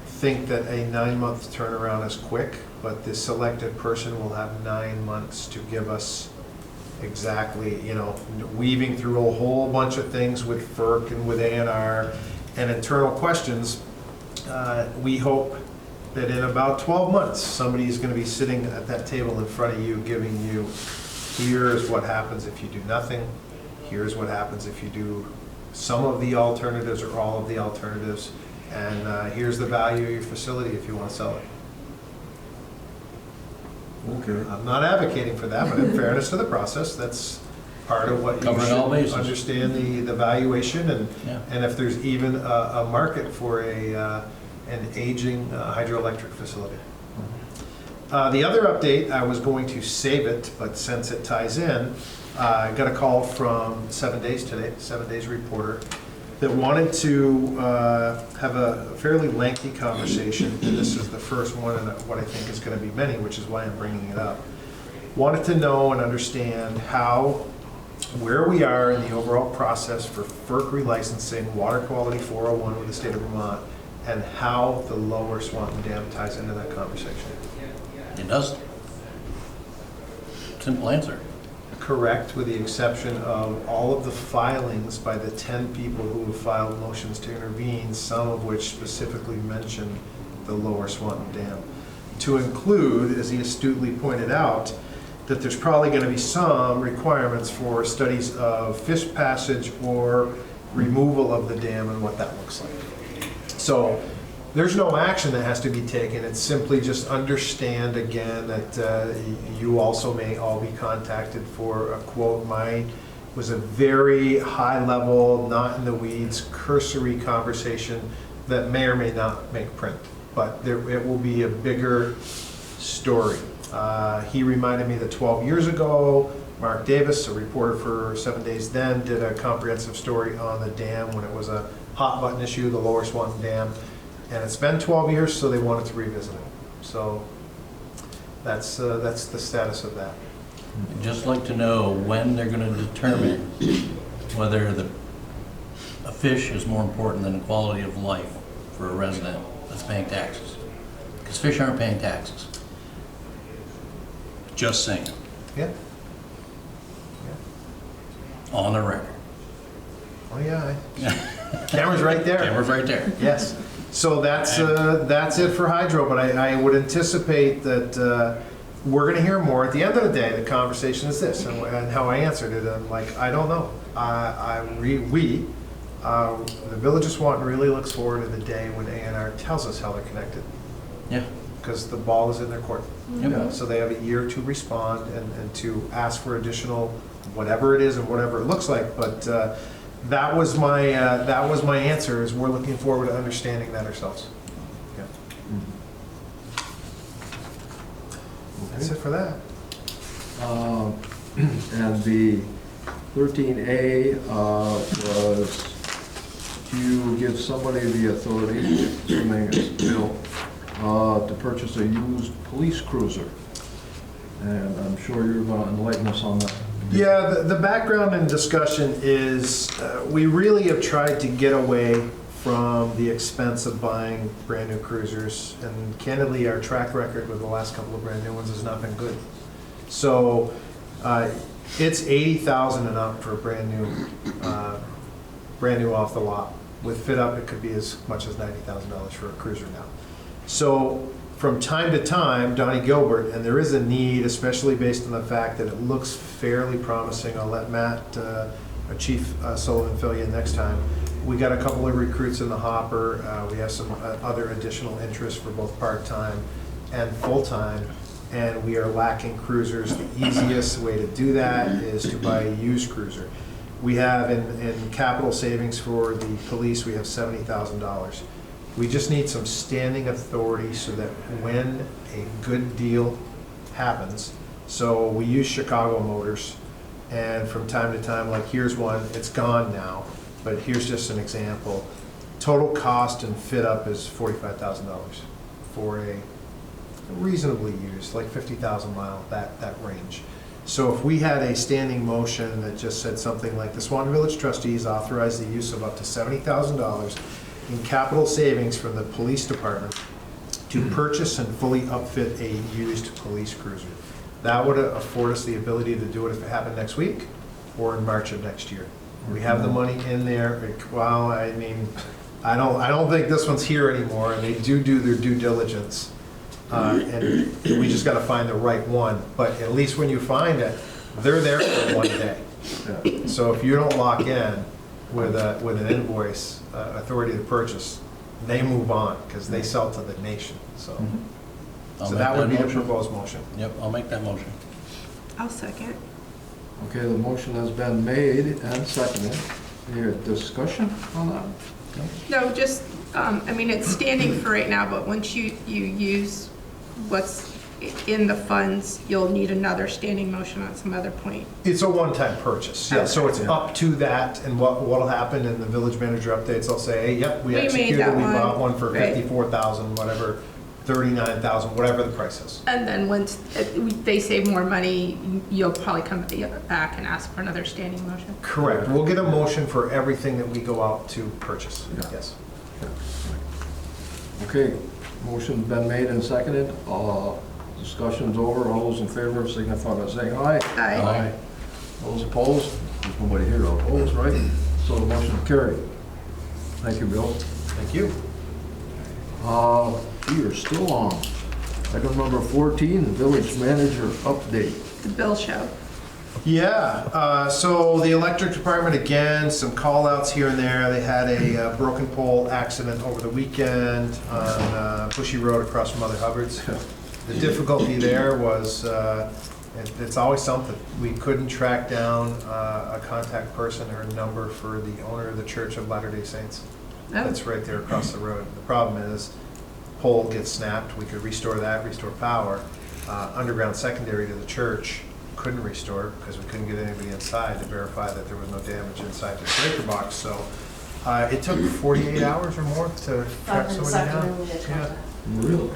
think that a 9-month turnaround is quick, but the selected person will have 9 months to give us exactly, weaving through a whole bunch of things with FERC and with A&R and internal questions. We hope that in about 12 months, somebody is going to be sitting at that table in front of you, giving you, here's what happens if you do nothing, here's what happens if you do some of the alternatives or all of the alternatives, and here's the value of your facility if you want to sell it. Okay. I'm not advocating for that, but in fairness to the process, that's part of what you Covering all should bases. understand the valuation, Yeah. and if there's even a market for an aging hydroelectric facility. The other update, I was going to save it, but since it ties in, I got a call from 7 Days today, 7 Days reporter, that wanted to have a fairly lengthy conversation, and this is the first one in what I think is going to be many, which is why I'm bringing it up. Wanted to know and understand where we are in the overall process for FERC relicensing Water Quality 401 with the state of Vermont, and how the lower Swanton Dam ties into that conversation. It does. Simple answer. Correct, with the exception of all of the filings by the 10 people who have filed motions to intervene, some of which specifically mention the lower Swanton Dam. To include, as he astutely pointed out, that there's probably going to be some requirements for studies of fish passage or removal of the dam and what that looks like. So there's no action that has to be taken. It's simply just understand again that you also may all be contacted for a quote. Mine was a very high level, not in the weeds, cursory conversation that may or may not make print, but it will be a bigger story. He reminded me that 12 years ago, Mark Davis, a reporter for 7 Days then, did a comprehensive story on the dam when it was a hot button issue, the lower Swanton Dam. And it's been 12 years, so they wanted to revisit it. So that's the status of that. I'd just like to know when they're going to determine whether a fish is more important than the quality of life for a resident that's paying taxes. Because fish aren't paying taxes. Just saying. Yeah. On the record. Oh yeah. Camera's right there. Camera's right there. Yes. So that's it for hydro, but I would anticipate that we're going to hear more. At the end of the day, the conversation is this, and how I answered it. I'm like, I don't know. The Village of Swanton really looks forward to the day when A&R tells us how they're connected. Yeah. Because the ball is in their court. Yep. So they have a year to respond and to ask for additional, whatever it is and whatever it looks like. But that was my answer. Is we're looking forward to understanding that ourselves. Yeah. That's it for that. And the 13A was to give somebody the authority, assuming it's built, to purchase a used police cruiser. And I'm sure you're going to enlighten us on that. Yeah, the background and discussion is we really have tried to get away from the expense of buying brand new cruisers, and candidly our track record with the last couple of brand new ones has not been good. So it's $80,000 and up for a brand new brand new off the lot. With fit up, it could be as much as $90,000 for a cruiser now. So from time to time, Donnie Gilbert, and there is a need, especially based on the fact that it looks fairly promising. I'll let Matt, Chief Sullivan fill you in next time. We got a couple of recruits in the hopper. We have some other additional interests for both part-time and full-time, and we are lacking cruisers. The easiest way to do that is to buy a used cruiser. We have in capital savings for the police, we have $70,000. We just need some standing authority so that when a good deal happens, so we use Chicago Motors, and from time to time, like here's one, it's gone now, but here's just an example. Total cost and fit up is $45,000 for a reasonably used, like 50,000 mile, that range. So if we had a standing motion that just said something like the Swanton Village Trustees authorize the use of up to $70,000 in capital savings from the police department to purchase and fully upfit a used police cruiser. That would afford us the ability to do it if it happened next week or in March of next year. We have the money in there. Well, I mean, I don't think this one's here anymore, and they do their due diligence. And we just got to find the right one. But at least when you find it, they're there for one day. Yeah. So if you don't lock in with an invoice, authority to purchase, they move on because they sell to the nation. So, I'll so make that would be the motion. proposed motion. Yep, I'll make that motion. I'll second. Okay, the motion has been made and seconded. Any discussion on that? No, just, I mean, it's standing for right now, but once you use what's in the funds, you'll need another standing motion on some other point. It's a one-time purchase. Yeah, so it's up to that, and what'll happen in the village manager updates, I'll say, hey, yep, we We made executed, that we one. bought one for Right. 54,000, whatever, 39,000, whatever the price is. And then once they save more money, you'll probably come back and ask for another standing motion. Correct. We'll get a motion for everything that we go out to purchase. Yeah. Yes. Okay, motion's been made and seconded. Discussion's over. All those in favor signify by saying aye. Aye. Those opposed? There's nobody here to oppose, right? So the motion carried. Thank you, Bill. Thank you. We are still on. Item number 14, the village manager update. The bill show. Yeah, so the electric department, again, some call-outs here and there. They had a broken pole accident over the weekend on Bushy Road across from Mother Hubbard's. The difficulty there was, it's always something. We couldn't track down a contact person or a number for the owner of the Church of Latter-day Saints. That's right there across the road. The problem is, pole gets snapped. We could restore that, restore power. Underground secondary to the church couldn't restore because we couldn't get anybody inside to verify that there was no damage inside the breaker box. So it took 48 hours or more to track somebody down. Yeah. Really?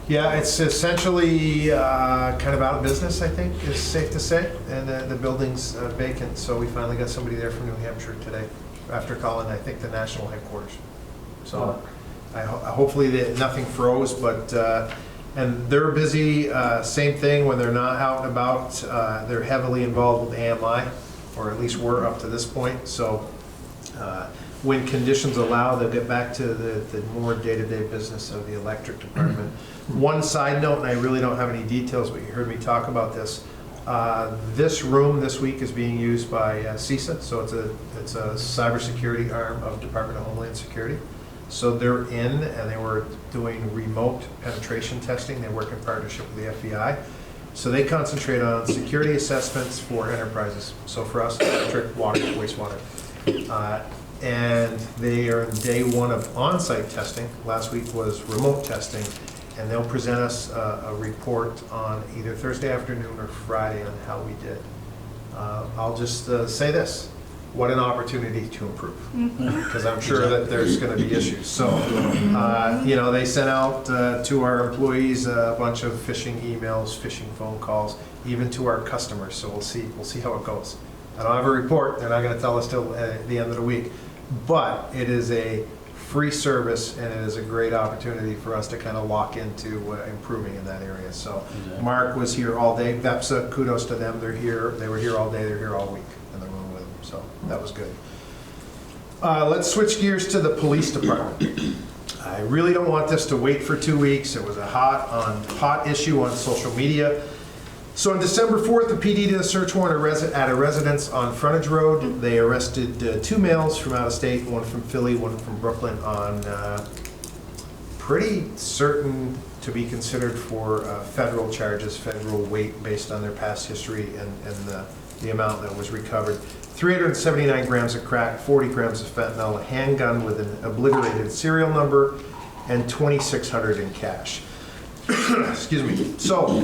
Yeah, it's essentially kind of out of business, I think, is safe to say, and the building's vacant, so we finally got somebody there from New Hampshire today, after calling, I think, the national headquarters. So hopefully nothing froze, but, and they're busy, same thing, when they're not out and about, they're heavily involved with AMI, or at least were up to this point, so when conditions allow, they'll get back to the more day-to-day business of the electric department. One side note, and I really don't have any details, but you heard me talk about this. This room this week is being used by CISA, so it's a cybersecurity arm of Department of Homeland Security. So they're in, and they were doing remote penetration testing. They work in partnership with the FBI. So they concentrate on security assessments for enterprises. So for us, electric, water, wastewater. And they are in day one of on-site testing. Last week was remote testing. And they'll present us a report on either Thursday afternoon or Friday on how we did. I'll just say this, what an opportunity to improve. Because I'm sure that there's going to be issues. So, you know, they sent out to our employees a bunch of phishing emails, phishing phone calls, even to our customers. So we'll see how it goes. I don't have a report. They're not going to tell us till the end of the week. But it is a free service, and it is a great opportunity for us to kind of lock into improving in that area. So Exactly. Mark was here all day. VEPSA, kudos to them. They're here. They were here all day. They're here all week in the room with them. So that was good. Let's switch gears to the police department. I really don't want this to wait for 2 weeks. It was a hot issue on social media. So on December 4th, the PD did a search warrant at a residence on Frontage Road. They arrested 2 males from out of state, one from Philly, one from Brooklyn, on pretty certain to be considered for federal charges, federal weight based on their past history and the amount that was recovered. 379 grams of crack, 40 grams of fentanyl, a handgun with an obliterated serial number, and $2,600 in cash. Excuse me. So,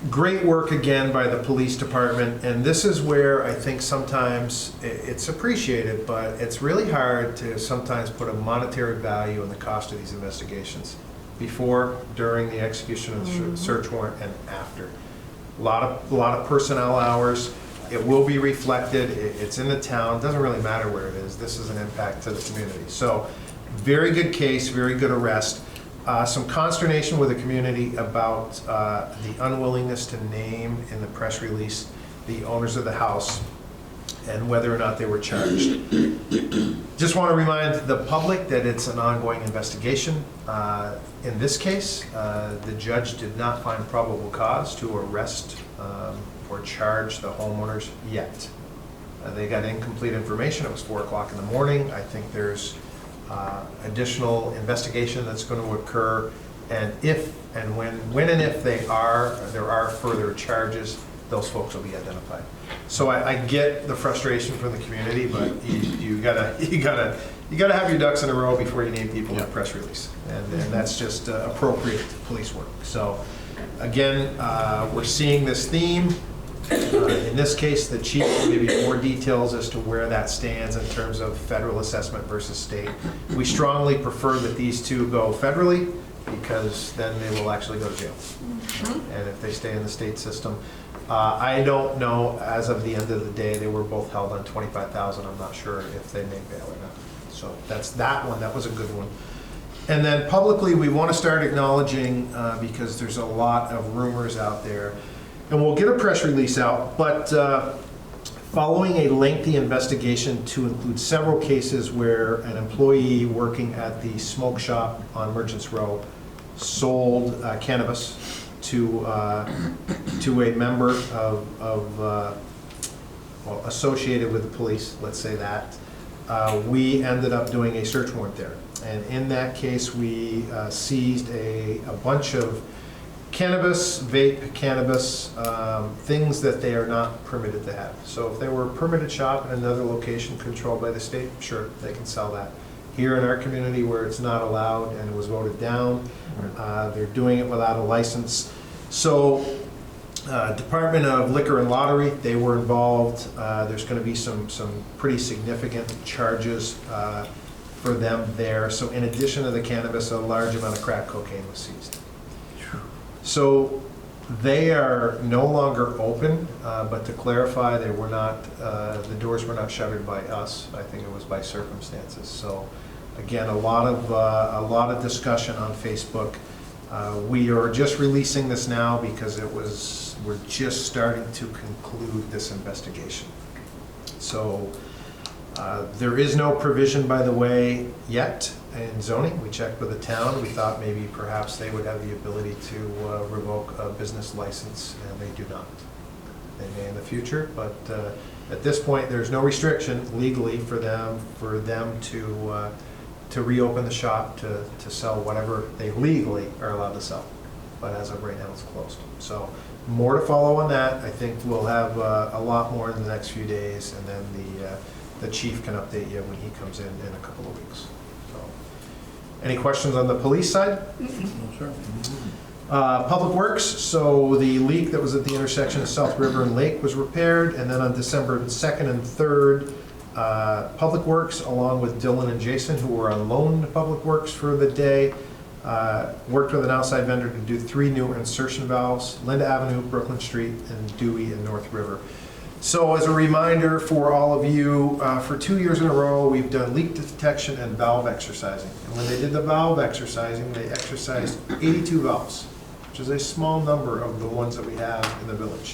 great work again by the police department, and this is where I think sometimes it's appreciated, but it's really hard to sometimes put a monetary value on the cost of these investigations, before, during the execution of the search warrant, and after. A lot of personnel hours. It will be reflected. It's in the town. Doesn't really matter where it is. This is an impact to the community. So, very good case, very good arrest. Some consternation with the community about the unwillingness to name in the press release the owners of the house and whether or not they were charged. Just want to remind the public that it's an ongoing investigation. In this case, the judge did not find probable cause to arrest or charge the homeowners yet. They got incomplete information. It was 4 o'clock in the morning. I think there's additional investigation that's going to occur, and if and when and if there are further charges, those folks will be identified. So I get the frustration from the community, but you gotta have your ducks in a row before you name people in a press release, and that's just appropriate police work. So again, we're seeing this theme. In this case, the chief will give you more details as to where that stands in terms of federal assessment versus state. We strongly prefer that these two go federally, because then they will actually go to jail. And if they stay in the state system, I don't know, as of the end of the day, they were both held on $25,000. I'm not sure if they make bail or not. So that's that one. That was a good one. And then publicly, we want to start acknowledging, because there's a lot of rumors out there, and we'll get a press release out, but following a lengthy investigation to include several cases where an employee working at the smoke shop on Merchants Row sold cannabis to a member well, associated with the police, let's say that, we ended up doing a search warrant there. And in that case, we seized a bunch of cannabis, vape cannabis, things that they are not permitted to have. So if they were a permitted shop in another location controlled by the state, sure, they can sell that. Here in our community where it's not allowed and it was voted down, they're doing it without a license. So Department of Liquor and Lottery, they were involved. There's going to be some pretty significant charges for them there. So in addition to the cannabis, a large amount of crack cocaine was seized. So they are no longer open, but to clarify, they were not, the doors were not shuttered by us. I think it was by circumstances. So again, a lot of discussion on Facebook. We are just releasing this now because we're just starting to conclude this investigation. So there is no provision, by the way, yet in zoning. We checked with the town. We thought maybe perhaps they would have the ability to revoke a business license, and they do not. They may in the future, but at this point, there's no restriction legally for them to reopen the shop to sell whatever they legally are allowed to sell. But as of right now, it's closed. So more to follow on that. I think we'll have a lot more in the next few days, and then the chief can update you when he comes in a couple of weeks. So, any questions on the police side? No, sir. Public Works, so the leak that was at the intersection of South River and Lake was repaired, and then on December 2nd and 3rd, Public Works, along with Dylan and Jason, who were on loan to Public Works for the day, worked with an outside vendor to do 3 new insertion valves, Linda Avenue, Brooklyn Street, and Dewey and North River. So as a reminder for all of you, for 2 years in a row, we've done leak detection and valve exercising. And when they did the valve exercising, they exercised 82 valves, which is a small number of the ones that we have in the village.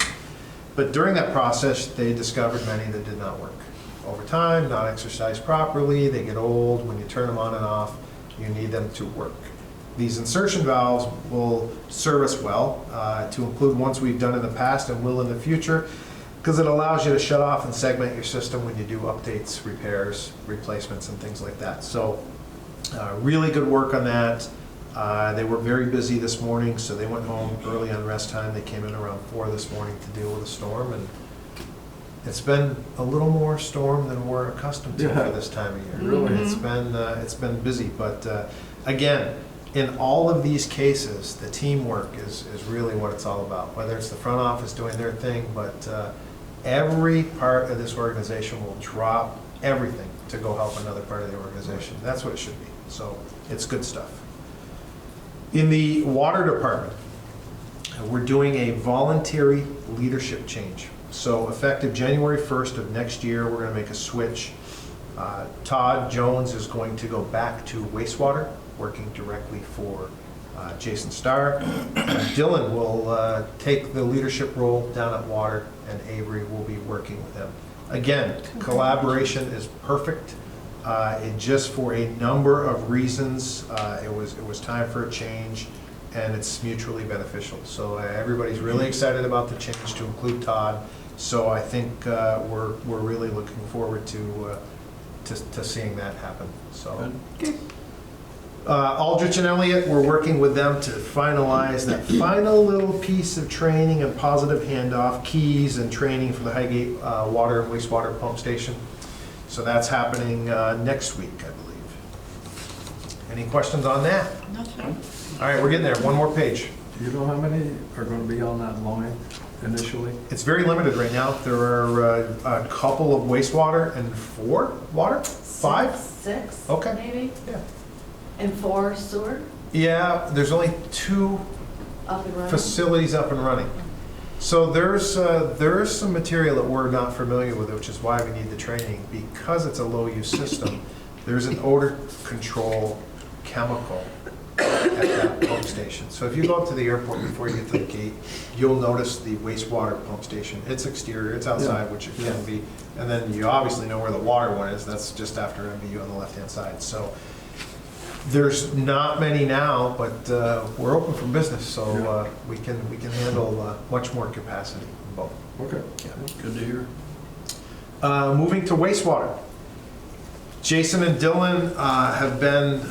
But during that process, they discovered many that did not work. over time, not exercised properly, they get old. When you turn them on and off, you need them to work. These insertion valves will serve us well, to include ones we've done in the past and will in the future, because it allows you to shut off and segment your system when you do updates, repairs, replacements, and things like that. So really good work on that. They were very busy this morning, so they went home early on rest time. They came in around 4 this morning to deal with a storm, and it's been a little more storm than we're accustomed to for this time of year. Really? It's been busy, but again, in all of these cases, the teamwork is really what it's all about. Whether it's the front office doing their thing, but every part of this organization will drop everything to go help another part of the organization. That's what it should be. So it's good stuff. In the water department, we're doing a voluntary leadership change. So effective January 1st of next year, we're going to make a switch. Todd Jones is going to go back to wastewater, working directly for Jason Starr. Dylan will take the leadership role down at water, and Avery will be working with him. Again, collaboration is perfect. It just for a number of reasons, it was time for a change, and it's mutually beneficial. So everybody's really excited about the change to include Todd. So I think we're really looking forward to seeing that happen. So. Good. Aldrich and Elliott, we're working with them to finalize that final little piece of training and positive handoff, keys and training for the Highgate water and wastewater pump station. So that's happening next week, I believe. Any questions on that? Nothing. All right, we're getting there. One more page. Do you know how many are going to be on that line initially? It's very limited right now. There are a couple of wastewater and 4 water? 5? 6, Okay. maybe? Yeah. And 4 sewer Yeah, there's only 2 up and running? facilities up and running. So there's some material that we're not familiar with, which is why we need the training. Because it's a low-use system, there's an odor control chemical at that pump station. So if you go up to the airport before you get to the gate, you'll notice the wastewater pump station. It's exterior, it's outside, which it can be. And then you obviously know where the water one is. That's just after MVU on the left-hand side. So there's not many now, but we're open for business, so we can handle much more capacity in both. Okay. Good to hear. Moving to wastewater. Jason and Dylan have been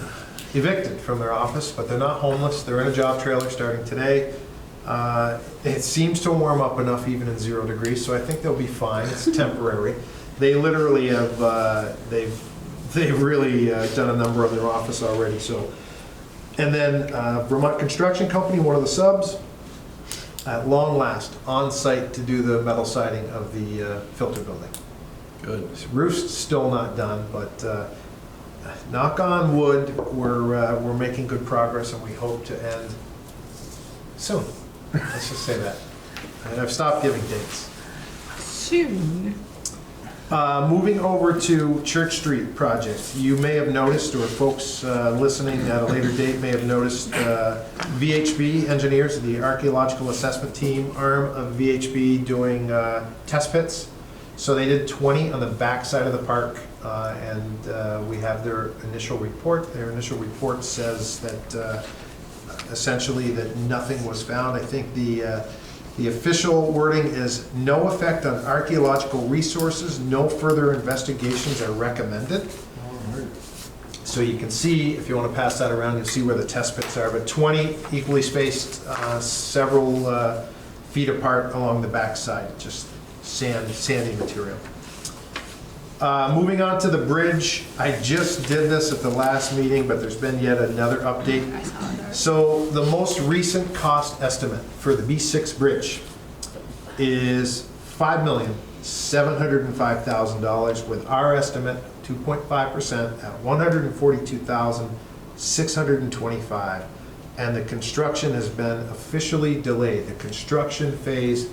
evicted from their office, but they're not homeless. They're in a job trailer starting today. It seems to warm up enough even in 0 degrees, so I think they'll be fine. It's temporary. They literally have, they've really done a number on their office already. So, and then Vermont Construction Company, one of the subs, at long last, on site to do the metal siding of the filter building. Good. Roof's still not done, but knock on wood, we're making good progress, and we hope to end soon. Let's just say that. And I've stopped giving dates. Soon. Moving over to Church Street project. You may have noticed, or folks listening at a later date may have noticed, VHB engineers, the Archaeological Assessment Team arm of VHB, doing test pits. So they did 20 on the back side of the park, and we have their initial report. Their initial report says that essentially that nothing was found. I think the official wording is no effect on archaeological resources, no further investigations are recommended. So you can see, if you want to pass that around, you'll see where the test pits are, but 20 equally spaced, several feet apart along the backside, just sandy material. Moving on to the bridge, I just did this at the last meeting, but there's been yet another update. I saw that. So the most recent cost estimate for the B6 bridge is $5,705,000, with our estimate 2.5% at $142,625, and the construction has been officially delayed. The construction phase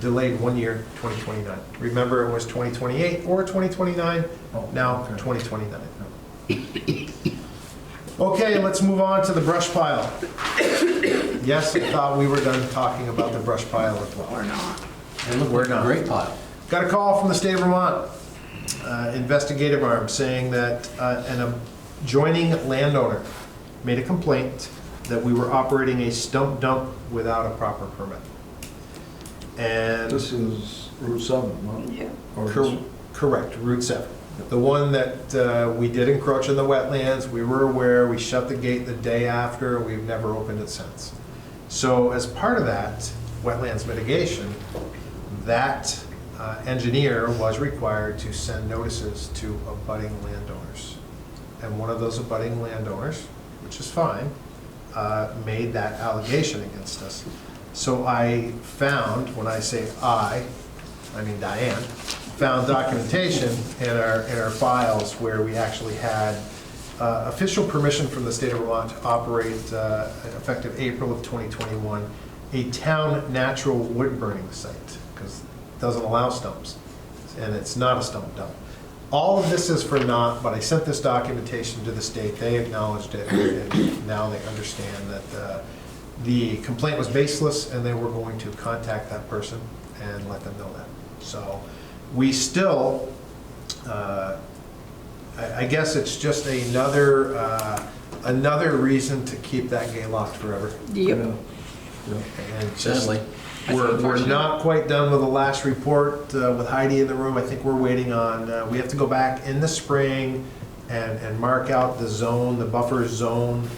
delayed 1 year, 2029. Remember, it was 2028 or 2029, now 2029. Okay, let's move on to the brush pile. Yes, I thought we were done talking about the brush pile as well. Or not. And look, We're not. great pile. Got a call from the state of Vermont. investigative arm saying that an adjoining landowner made a complaint that we were operating a stump dump without a proper permit. And This is Route 7, no? Yeah. Or correct, Route 7. The one that we did encroach in the wetlands, we were aware, we shut the gate the day after, we've never opened it since. So as part of that wetlands mitigation, that engineer was required to send notices to abutting landowners. And one of those abutting landowners, which is fine, made that allegation against us. So I found, when I say I mean Diane, found documentation in our files where we actually had official permission from the state of Vermont to operate, effective April of 2021, a town natural wood burning site, because it doesn't allow stumps, and it's not a stump dump. All of this is for naught, but I sent this documentation to the state, they acknowledged it, and now they understand that the complaint was baseless, and they were going to contact that person and let them know that. So we still, I guess it's just another reason to keep that gate locked forever. Yep. And just, Sadly. we're not quite done with the last report with Heidi in the room. I think we're waiting on, we have to go back in the spring and mark out the zone, the buffer zone,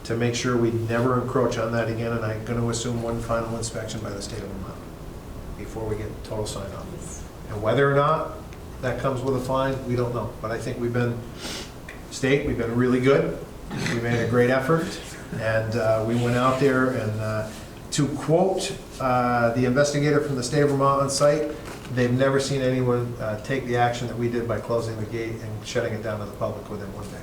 to make sure we never encroach on that again. And I'm going to assume one final inspection by the state of Vermont before we get total sign off. And whether or not that comes with a fine, we don't know. But I think we've been really good. We made a great effort. And we went out there and, to quote the investigator from the state of Vermont on site, they've never seen anyone take the action that we did by closing the gate and shutting it down to the public within one day.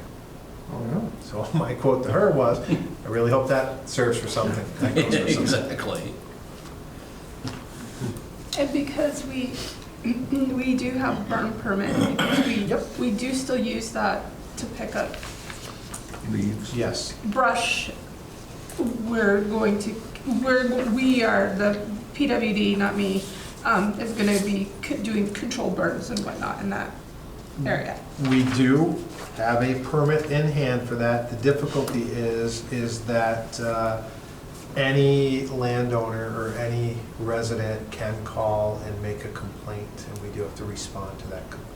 Oh, yeah. So my quote to her was, I really hope that serves for something. That goes for something. Exactly. And because we do have a burn permit, because we do still use that to pick up Leaves. Yes. brush. We are, the PWD, not me, is gonna be doing controlled burns and whatnot in that area. We do have a permit in hand for that. The difficulty is that any landowner or any resident can call and make a complaint, and we do have to respond to that complaint.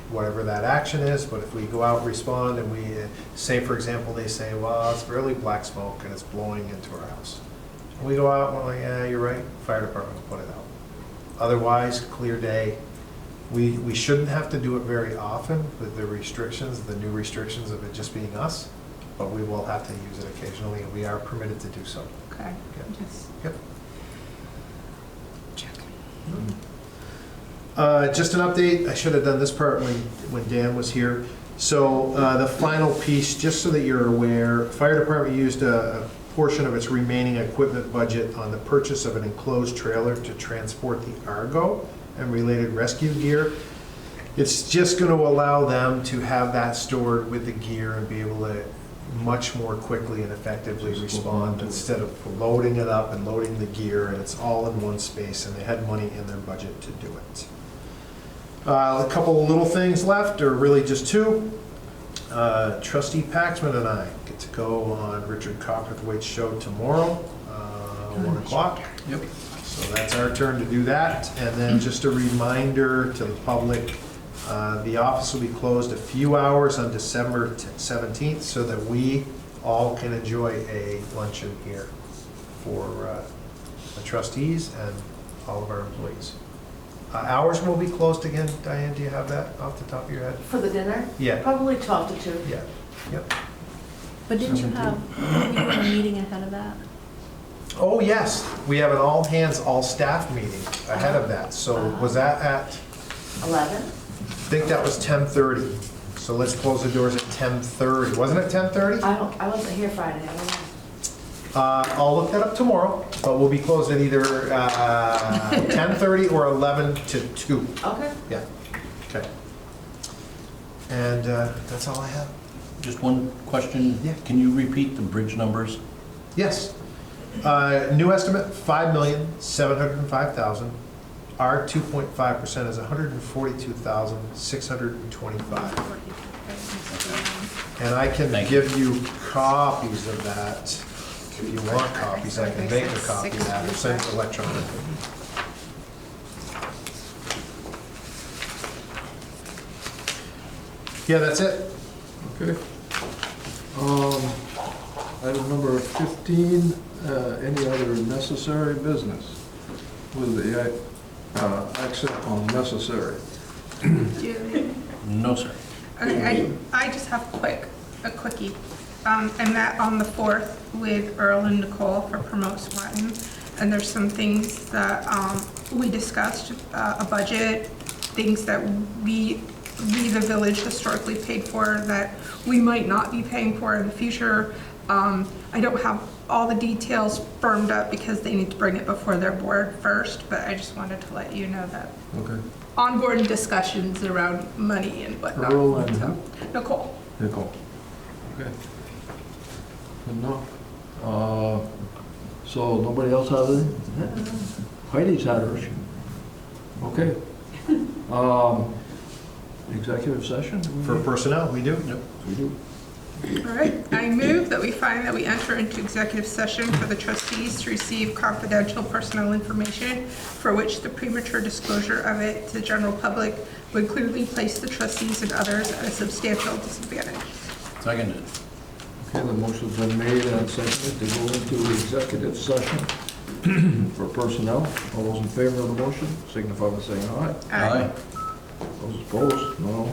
Whatever that action is, but if we go out and respond and we say, for example, they say, well, it's really black smoke and it's blowing into our house. And we go out and we're like, yeah, you're right, fire department will put it out. Otherwise, clear day. We shouldn't have to do it very often with the restrictions, the new restrictions of it just being us, but we will have to use it occasionally, and we are permitted to do so. Okay. Yep. Just Yep. check. Just an update, I should have done this part when Dan was here. So the final piece, just so that you're aware, fire department used a portion of its remaining equipment budget on the purchase of an enclosed trailer to transport the Argo and related rescue gear. It's just going to allow them to have that stored with the gear and be able to much more quickly and effectively respond instead of loading it up and loading the gear, and it's all in one space, and they had money in their budget to do it. A couple of little things left, or really just two. Trustee Paxman and I get to go on Richard Copperthwaite's show tomorrow, 1 o'clock. Yep. So that's our turn to do that. And then just a reminder to the public, the office will be closed a few hours on December 17th so that we all can enjoy a luncheon here for the trustees and all of our employees. Hours will be closed again. Diane, do you have that off the top of your head? For the dinner? Yeah. Probably 12 to 2. Yeah. Yep. But didn't you have, were you in a meeting ahead of that? Oh, yes. We have an all-hands, all-staff meeting ahead of that. So was that at? 11? I think that was 10:30. So let's close the doors at 10:30. Wasn't it 10:30? I wasn't here Friday, I don't know. I'll look that up tomorrow, but we'll be closed at either 10:30 or 11 to 2. Okay. Yeah. Okay. And that's all I have. Just one question. Yeah. Can you repeat the bridge numbers? Yes. New estimate, $5,705,000. Our 2.5% is 142,625. And I can Thank you. give you copies of that. If you want copies, I can make a copy of that or send it electronically. Yeah, that's it. Okay. Item number 15, any other necessary business with the accent on necessary? No, sir. Okay, I just have a quickie. I met on the 4th with Earl and Nicole for Promote Swanton, and there's some things that we discussed, a budget, things that we, the village, historically paid for that we might not be paying for in the future. I don't have all the details firmed up because they need to bring it before their board first, but I just wanted to let you know that Okay. ongoing discussions around money and whatnot. Earl and So, Nicole. Nicole. Okay. Good enough. So nobody else has anything? Heidi's had hers. Okay. Executive session? For personnel, we do. Yep, we do. All right, I move that we find that we enter into executive session for the trustees to receive confidential personnel information for which the premature disclosure of it to the general public would clearly place the trustees and others at a substantial disadvantage. Seconded. Okay, the motion's been made and seconded to go into executive session for personnel. All those in favor of the motion signify by saying aye. Aye. Those opposed, no.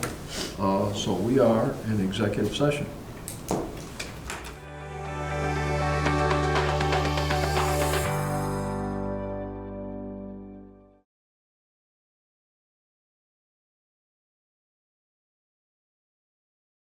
So we are in executive session.